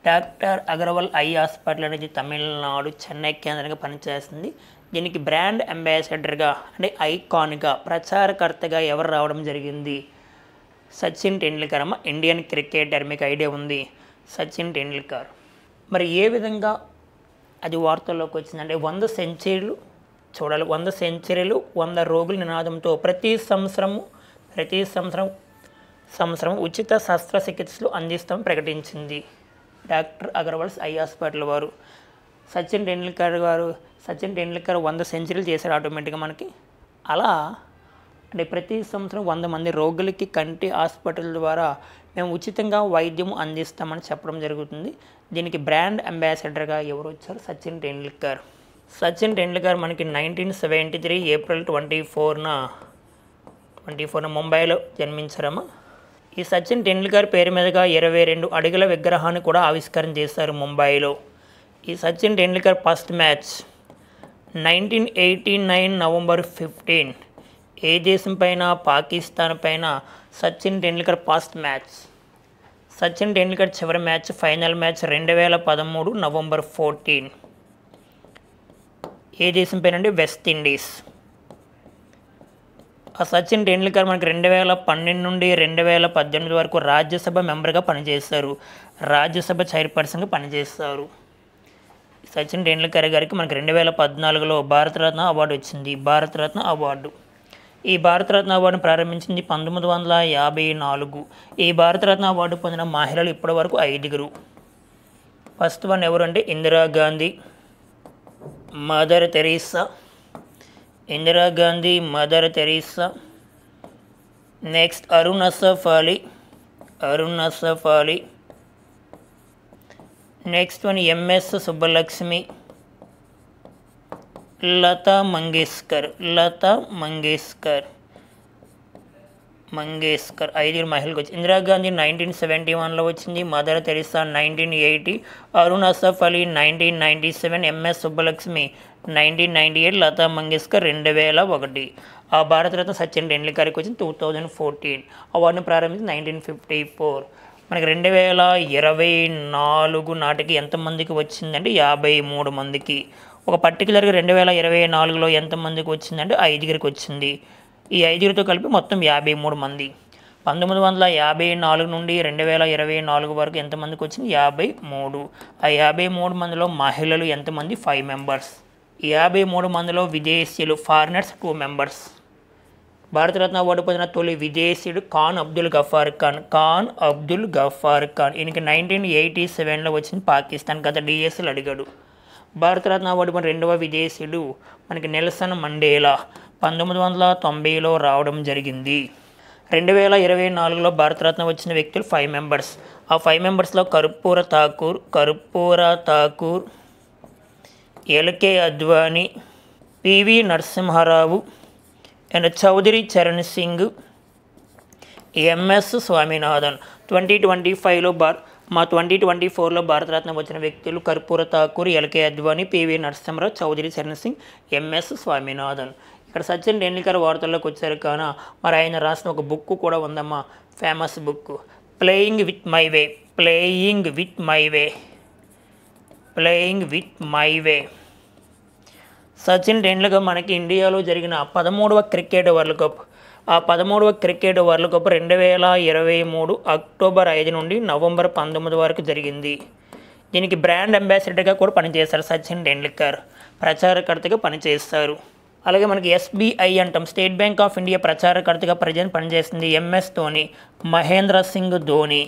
డాక్టర్ అగర్వాల్ ఐ హాస్పిటల్ అనేది తమిళనాడు చెన్నై కేంద్రంగా పనిచేస్తుంది. దీనికి బ్రాండ్ అంబాసిడర్గా అంటే ఐకాన్గా ప్రచారకర్తగా ఎవరు రావడం జరిగింది? సచిన్ టెండూల్కర్. ఇండియన్ క్రికెటర్, మీకు ఐడియా ఉంది సచిన్ టెండూల్కర్. మరి ఏ విధంగా అది వార్తల్లోకి వచ్చిందంటే 100 సెంచరీలు చూడాలి. 100 సెంచరీలు 100 రోగుల నినాదంతో ప్రతి సంవత్సరం ఉచిత శస్త్రచికిత్సలు అందిస్తామని ప్రకటించింది డాక్టర్ అగర్వాల్స్ ఐ హాస్పిటల్ వారు. సచిన్ టెండూల్కర్ 100 సెంచరీలు చేశారు ఆటోమేటిక్గా మనకి. అలా అంటే ప్రతి సంవత్సరం 100 మంది రోగులకి కంటి హాస్పిటల్ ద్వారా మేము ఉచితంగా వైద్యం అందిస్తామని చెప్పడం జరుగుతుంది. దీనికి బ్రాండ్ అంబాసిడర్గా ఎవరు వచ్చారు? సచిన్ టెండూల్కర్ మనకి 1973 ఏప్రిల్ 24న ముంబైలో జన్మించారమ్మా. ఈ సచిన్ టెండూల్కర్ పేరు మీదుగా 22 అడుగుల విగ్రహాన్ని కూడా ఆవిష్కరణ చేశారు ముంబైలో. ఈ Sachin Tendulkar first match 1989 November 15 ఏ దేశం పైన? పాకిస్తాన్ పైన సచిన్ టెండూల్కర్ ఫస్ట్ మ్యాచ్. సచిన్ టెండూల్కర్ చివరి మ్యాచ్ ఫైనల్ మ్యాచ్ 2013 నవంబర్ 14 ఏ దేశం పైన అంటే వెస్టిండీస్. ఆ సచిన్ టెండూల్కర్ మనకి 2012 నుండి 2018 వరకు రాజ్యసభ మెంబర్గా పనిచేస్తారు. రాజ్యసభ చైర్పర్సన్గా పనిచేస్తారు. సచిన్ టెండూల్కర్ గారికి మనకి 2014లో భారతరత్న అవార్డు వచ్చింది. భారతరత్న అవార్డు. ఈ భారతరత్న అవార్డును ప్రారంభించింది 1954. ఈ భారతరత్న అవార్డు పొందిన మహిళలు ఇప్పటి వరకు 5. ఫస్ట్ వన్ ఎవరు అంటే Indira Gandhi, mother Teresa. Next Arun Asaf Ali. Next one MS Subbalakshmi, Lata Mangeshkar. 5 మహిళలకు వచ్చింది. ఇందిరాగాంధీ 1971లో వచ్చింది. Mother Teresa 1980, Arun Asaf Ali 1997, MS Subbalakshmi 1998, Lata Mangeshkar 2001. ఆ భారతరత్న సచిన్ టెండూల్కర్కి వచ్చింది 2014. అవార్డును ప్రారంభించి 1954. మనకి 2024 నాటికి ఎంతమందికి వచ్చిందంటే 53 మందికి. ఒక పర్టికులర్గా 2024లో ఎంతమందికి వచ్చిందంటే 5 వచ్చింది. ఈ 5తో కలిపి మొత్తం 53 మంది. 1954 నుండి 2024 వరకు ఎంతమందికి వచ్చింది? 53. ఆ 53 మందిలో మహిళలు ఎంతమంది? 5 మెంబర్స్. 53 మందిలో విదేశీయులు ఫారినర్స్ 2 మెంబర్స్. భారతరత్న అవార్డు పొందిన తొలి విదేశీయుడు ఖాన్ అబ్దుల్ గఫార్ ఖాన్. ఈయనకి 1987లో వచ్చింది పాకిస్తాన్. గత డిఎస్ఎల్ అడిగాడు. భారతరత్న అవార్డు పొందిన 2వ విదేశీయుడు మనకి నెల్సన్ మండేలా 1990లో రావడం జరిగింది. 2024లో భారతరత్న వచ్చిన వ్యక్తులు 5 మెంబర్స్. ఆ 5 మెంబర్స్లో Karpoori Thakur, LK Advani, PV Narasimha Rao and Chaudhary Charan Singh, MS Swaminathan. 2024లో భారతరత్న వచ్చిన వ్యక్తులు Karpoori Thakur, LK Advani, PV Narasimha Rao, Chaudhary Charan Singh, MS Swaminathan. ఇక్కడ సచిన్ టెండూల్కర్ వార్తల్లోకి వచ్చారు కాన మరి ఆయన రాసిన ఒక బుక్ కూడా ఉందమ్మా, famous book, playing with my way. Sachin Tendulkar మనకి ఇండియాలో జరిగిన 13వ క్రికెట్ వరల్డ్ కప్, ఆ 13వ క్రికెట్ వరల్డ్ కప్ 2023 అక్టోబర్ 5 నుండి నవంబర్ 19 వరకు జరిగింది. దీనికి బ్రాండ్ అంబాసిడర్గా కూడా పనిచేస్తారు సచిన్ టెండూల్కర్, ప్రచారకర్తగా పనిచేస్తారు. అలాగే మనకి ఎస్బీఐ అంటాం, స్టేట్ బ్యాంక్ ఆఫ్ ఇండియా ప్రచారకర్తగా ప్రజెంట్ పనిచేస్తుంది ఎంఎస్ ధోని, మహేంద్ర సింగ్ ధోని.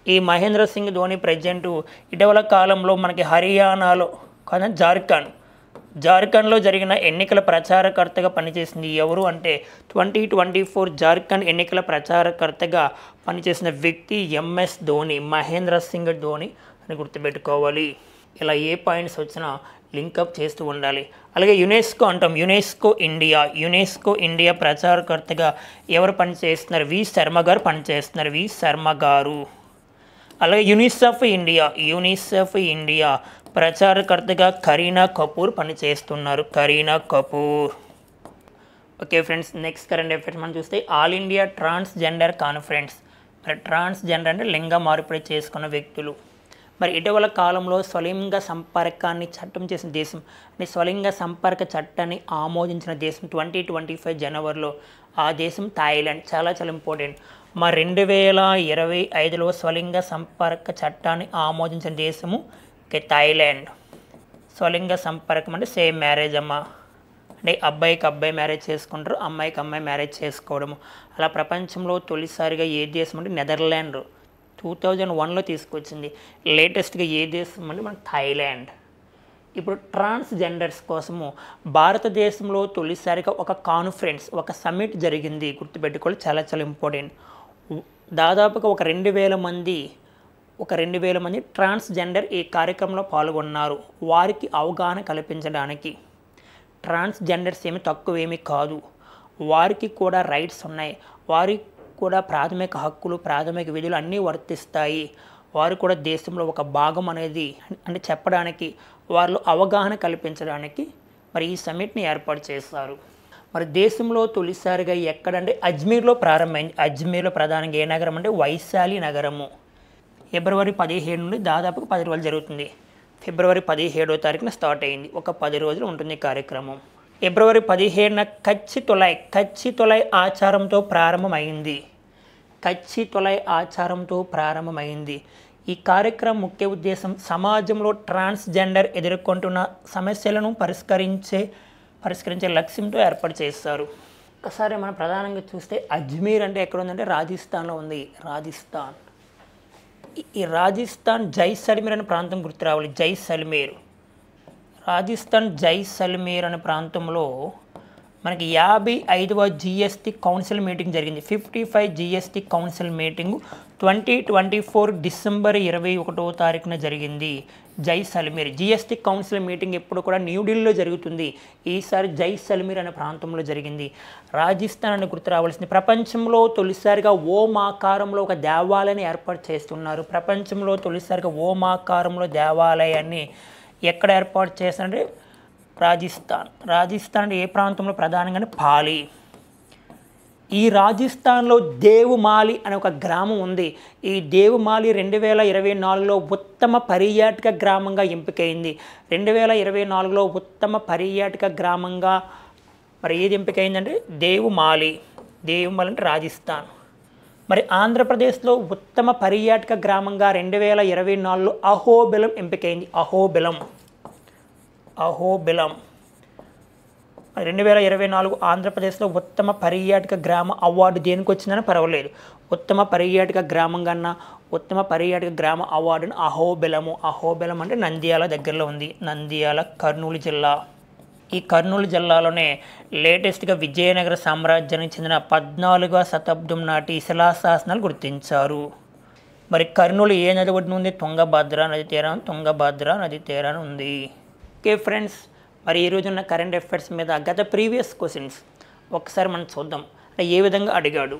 ఈ మహేంద్ర సింగ్ ధోని ప్రజెంట్ ఇటీవల కాలంలో మనకి హర్యానాలో కాదు జార్ఖండ్లో జరిగిన ఎన్నికల ప్రచారకర్తగా పనిచేసింది. ఎవరు అంటే 2024 జార్ఖండ్ ఎన్నికల ప్రచారకర్తగా పనిచేసిన వ్యక్తి ఎంఎస్ ధోని, మహేంద్ర సింగ్ ధోని అని గుర్తుపెట్టుకోవాలి. ఇలా ఏ పాయింట్స్ వచ్చినా లింకప్ చేస్తూ ఉండాలి. అలాగే యునెస్కో అంటాం, యునెస్కో ఇండియా ప్రచారకర్తగా ఎవరు పనిచేస్తున్నారు? వి శర్మ గారు. అలాగే యూనిసెఫ్ ఇండియా ప్రచారకర్తగా కరీనా కపూర్ పనిచేస్తున్నారు. Okay friends, next current affairs మనం చూస్తే ఆల్ ఇండియా ట్రాన్స్జెండర్ కాన్ఫరెన్స్. మరి ట్రాన్స్జెండర్ అంటే లింగ మార్పిడి చేసుకున్న వ్యక్తులు. మరి ఇటీవల కాలంలో స్వలింగ సంపర్కాన్ని చట్టం చేసిన దేశం అంటే స్వలింగ సంపర్క చట్టాన్ని ఆమోదించిన దేశం 2025 జనవరిలో ఆ దేశం థాయిలాండ్. చాలా ఇంపార్టెంట్. మరి 2025లో స్వలింగ సంపర్క చట్టాన్ని ఆమోదించిన దేశము థాయిలాండ్. స్వలింగ సంపర్కం అంటే సేమ్ మ్యారేజ్ అమ్మ, అంటే అబ్బాయికి అబ్బాయి మ్యారేజ్ చేసుకుంటారు, అమ్మాయికి అమ్మాయి మ్యారేజ్ చేసుకోవడము. అలా ప్రపంచంలో తొలిసారిగా ఏ దేశం అంటే నెదర్లాండ్ 2001లో తీసుకొచ్చింది. లేటెస్ట్గా ఏ దేశం అంటే మన థాయిలాండ్. ఇప్పుడు ట్రాన్స్జెండర్స్ కోసము భారతదేశంలో తొలిసారిగా ఒక కాన్ఫరెన్స్, ఒక సమ్మిట్ జరిగింది. గుర్తుపెట్టుకోవాలి, చాలా ఇంపార్టెంట్. దాదాపుగా ఒక 2000 మంది ట్రాన్స్జెండర్ ఈ కార్యక్రమంలో పాల్గొన్నారు. వారికి అవగాహన కల్పించడానికి ట్రాన్స్జెండర్స్ ఏమి తక్కువేమీ కాదు, వారికి కూడా రైట్స్ ఉన్నాయి, వారికి కూడా ప్రాథమిక హక్కులు, ప్రాథమిక విధులు అన్నీ వర్తిస్తాయి, వారు కూడా దేశంలో ఒక భాగం అనేది అంటే చెప్పడానికి, వారిలో అవగాహన కల్పించడానికి మరి ఈ సమ్మిట్ని ఏర్పాటు చేస్తారు. మరి దేశంలో తొలిసారిగా ఎక్కడంటే అజ్మీర్లో ప్రారంభమైంది. అజ్మీర్లో ప్రధానంగా ఏ నగరం అంటే వైశాలి నగరము. ఫిబ్రవరి 17 నుండి దాదాపుగా 10 రోజులు జరుగుతుంది. ఫిబ్రవరి 17వ తారీఖున స్టార్ట్ అయింది. ఒక 10 రోజులు ఉంటుంది కార్యక్రమం. ఫిబ్రవరి 17న కచ్చి తొలై ఆచారంతో ప్రారంభమైంది. ఈ కార్యక్రమం ముఖ్య ఉద్దేశం సమాజంలో ట్రాన్స్జెండర్ ఎదుర్కొంటున్న సమస్యలను పరిష్కరించే లక్ష్యంతో ఏర్పాటు చేస్తారు. ఒకసారి మనం ప్రధానంగా చూస్తే అజ్మీర్ అంటే ఎక్కడ ఉందంటే రాజస్థాన్లో ఉంది. ఈ రాజస్థాన్ జైసల్మేర్ అనే ప్రాంతం గుర్తు రావాలి. రాజస్థాన్ జైసల్మేర్ అనే ప్రాంతంలో మనకి 55వ జిఎస్టీ కౌన్సిల్ మీటింగ్ జరిగింది. 55 జిఎస్టీ కౌన్సిల్ మీటింగ్ 2024 డిసెంబర్ 21వ తారీఖున జరిగింది జైసల్మేర్. జిఎస్టీ కౌన్సిల్ మీటింగ్ ఎప్పుడు కూడా న్యూఢిల్లీలో జరుగుతుంది. ఈసారి జైసల్మేర్ అనే ప్రాంతంలో జరిగింది. రాజస్థాన్ అని గుర్తు రావాల్సింది. ప్రపంచంలో తొలిసారిగా ఓం ఆకారంలో ఒక దేవాలయాన్ని ఏర్పాటు చేస్తున్నారు. ప్రపంచంలో తొలిసారిగా ఓం ఆకారంలో దేవాలయాన్ని ఎక్కడ ఏర్పాటు చేస్తారంటే రాజస్థాన్ అంటే ఏ ప్రాంతంలో ప్రధానంగానే పాలి. ఈ రాజస్థాన్లో దేవమాలి అనే ఒక గ్రామం ఉంది. ఈ దేవమాలి 2024లో ఉత్తమ పర్యాటక గ్రామంగా ఎంపికైంది. 2024లో ఉత్తమ పర్యాటక గ్రామంగా మరి ఏది ఎంపికైందంటే దేవమాలి అంటే రాజస్థాన్. మరి ఆంధ్రప్రదేశ్లో ఉత్తమ పర్యాటక గ్రామంగా 2024లో అహోబిలం ఎంపికైంది. అహోబిలం 2024 ఆంధ్రప్రదేశ్లో ఉత్తమ పర్యాటక గ్రామ అవార్డు దేనికి వచ్చిందని పర్వాలేదు. ఉత్తమ పర్యాటక గ్రామ అవార్డును అహోబిలం అంటే నంద్యాల దగ్గరలో ఉంది. నంద్యాల, కర్నూలు జిల్లా. ఈ కర్నూలు జిల్లాలోనే లేటెస్ట్గా విజయనగర సామ్రాజ్యానికి చెందిన 14వ శతాబ్దం నాటి శిలాశాసనాలు గుర్తించారు. మరి కర్నూలు ఏ నది ఒడ్డున ఉంది? తుంగభద్ర నది తీరాన ఉంది. ఓకే ఫ్రెండ్స్, మరి ఈరోజు ఉన్న కరెంట్ అఫైర్స్ మీద గత ప్రీవియస్ క్వశ్చన్స్ ఒకసారి మనం చూద్దాం. ఏ విధంగా అడిగాడు.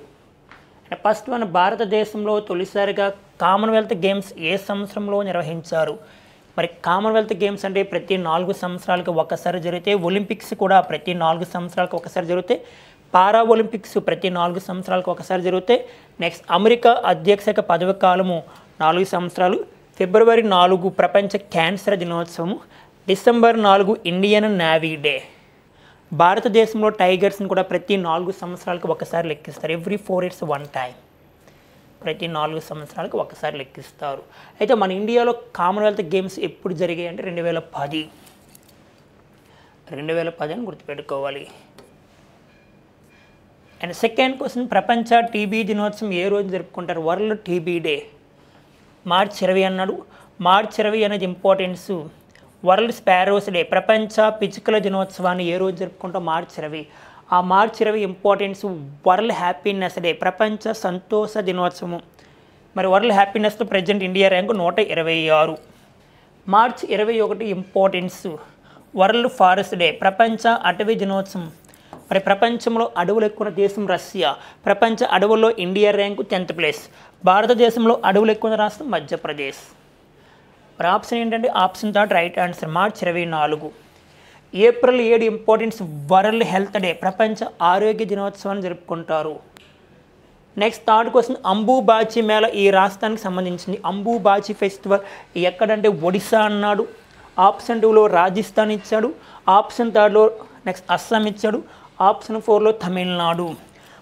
ఫస్ట్ మన భారతదేశంలో తొలిసారిగా కామన్వెల్త్ గేమ్స్ ఏ సంవత్సరంలో నిర్వహించారు? మరి కామన్వెల్త్ గేమ్స్ అంటే ప్రతి 4 సంవత్సరాలకు ఒకసారి జరిగితే, ఒలింపిక్స్ కూడా ప్రతి 4 సంవత్సరాలకు ఒకసారి జరిగితే, పారా ఒలింపిక్స్ ప్రతి 4 సంవత్సరాలకు ఒకసారి జరిగితే, నెక్స్ట్ అమెరికా అధ్యక్షక పదవి కాలము 4 సంవత్సరాలు, ఫిబ్రవరి 4 ప్రపంచ క్యాన్సర్ దినోత్సవం, డిసెంబర్ 4 ఇండియన్ నేవీ డే. భారతదేశంలో టైగర్స్ని కూడా ప్రతి 4 సంవత్సరాలకు ఒకసారి లెక్కిస్తారు. Every 4 years 1 time. ప్రతి 4 సంవత్సరాలకు ఒకసారి లెక్కిస్తారు. అయితే మన ఇండియాలో కామన్వెల్త్ గేమ్స్ ఎప్పుడు జరిగాయి అంటే 2010 అని గుర్తుపెట్టుకోవాలి. అండ్ సెకండ్ క్వశ్చన్, ప్రపంచ టీబీ దినోత్సవం ఏ రోజు జరుపుకుంటారు? వరల్డ్ టీబీ డే మార్చి 20 అన్నాడు. మార్చి 20 అనేది ఇంపార్టెన్స్. వరల్డ్ స్పారోస్ డే, ప్రపంచ పిచ్చుకల దినోత్సవాన్ని ఏ రోజు జరుపుకుంటాం? మార్చి 20. ఆ మార్చి 20 ఇంపార్టెన్స్. వరల్డ్ హ్యాపీనెస్ డే, ప్రపంచ సంతోష దినోత్సవం. మరి వరల్డ్ హ్యాపీనెస్తో ప్రజెంట్ ఇండియా ర్యాంకు 126. మార్చి 21 ఇంపార్టెన్స్. వరల్డ్ ఫారెస్ట్ డే, ప్రపంచ అటవీ దినోత్సవం. మరి ప్రపంచంలో అడవులు ఎక్కువ దేశం రష్యా. ప్రపంచ అడవుల్లో ఇండియా ర్యాంకు 10th place. భారతదేశంలో అడవులు ఎక్కువ రాష్ట్రం మధ్యప్రదేశ్. మరి ఆప్షన్ ఏంటంటే ఆప్షన్ థర్డ్ రైట్ ఆన్సర్. మార్చి 24. April 7 importance. World health day, ప్రపంచ ఆరోగ్య దినోత్సవాన్ని జరుపుకుంటారు. Next third question, Ambubachi Mela ఈ రాష్ట్రానికి సంబంధించింది. అంబుబాచి ఫెస్టివల్ ఎక్కడంటే ఒడిశా అన్నాడు. ఆప్షన్ 2లో రాజస్థాన్ ఇచ్చాడు. ఆప్షన్ 3లో నెక్స్ట్ అస్సాం ఇచ్చాడు. ఆప్షన్ 4లో తమిళనాడు.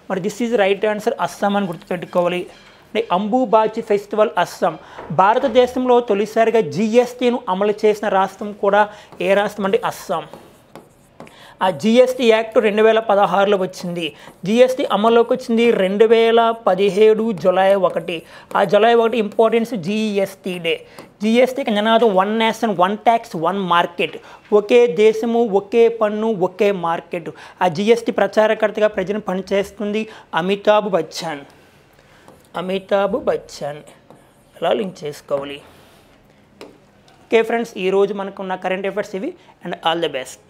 మరి this is right answer, Assam అని గుర్తుపెట్టుకోవాలి. అంబుబాచి ఫెస్టివల్ అస్సాం. భారతదేశంలో తొలిసారిగా జిఎస్టీను అమలు చేసిన రాష్ట్రం కూడా ఏ రాష్ట్రం అంటే అస్సాం. ఆ జిఎస్టీ యాక్ట్ 2016లో వచ్చింది. జిఎస్టీ అమల్లోకి వచ్చింది 2017 జూలై 1. ఆ జూలై 1 ఇంపార్టెన్స్ జిఎస్టీ డే. జిఎస్టీకి నినాదం 1 నేషన్ 1 ట్యాక్స్ 1 మార్కెట్. ఒకే దేశము ఒకే పన్ను ఒకే మార్కెట్. ఆ జిఎస్టీ ప్రచారకర్తగా ప్రజలను పనిచేస్తుంది అమితాబ్ బచ్చన్. ఇలా లింక్ చేసుకోవాలి. ఓకే ఫ్రెండ్స్, ఈరోజు మనకు ఉన్న కరెంట్ అఫైర్స్ ఇవి. And all the best.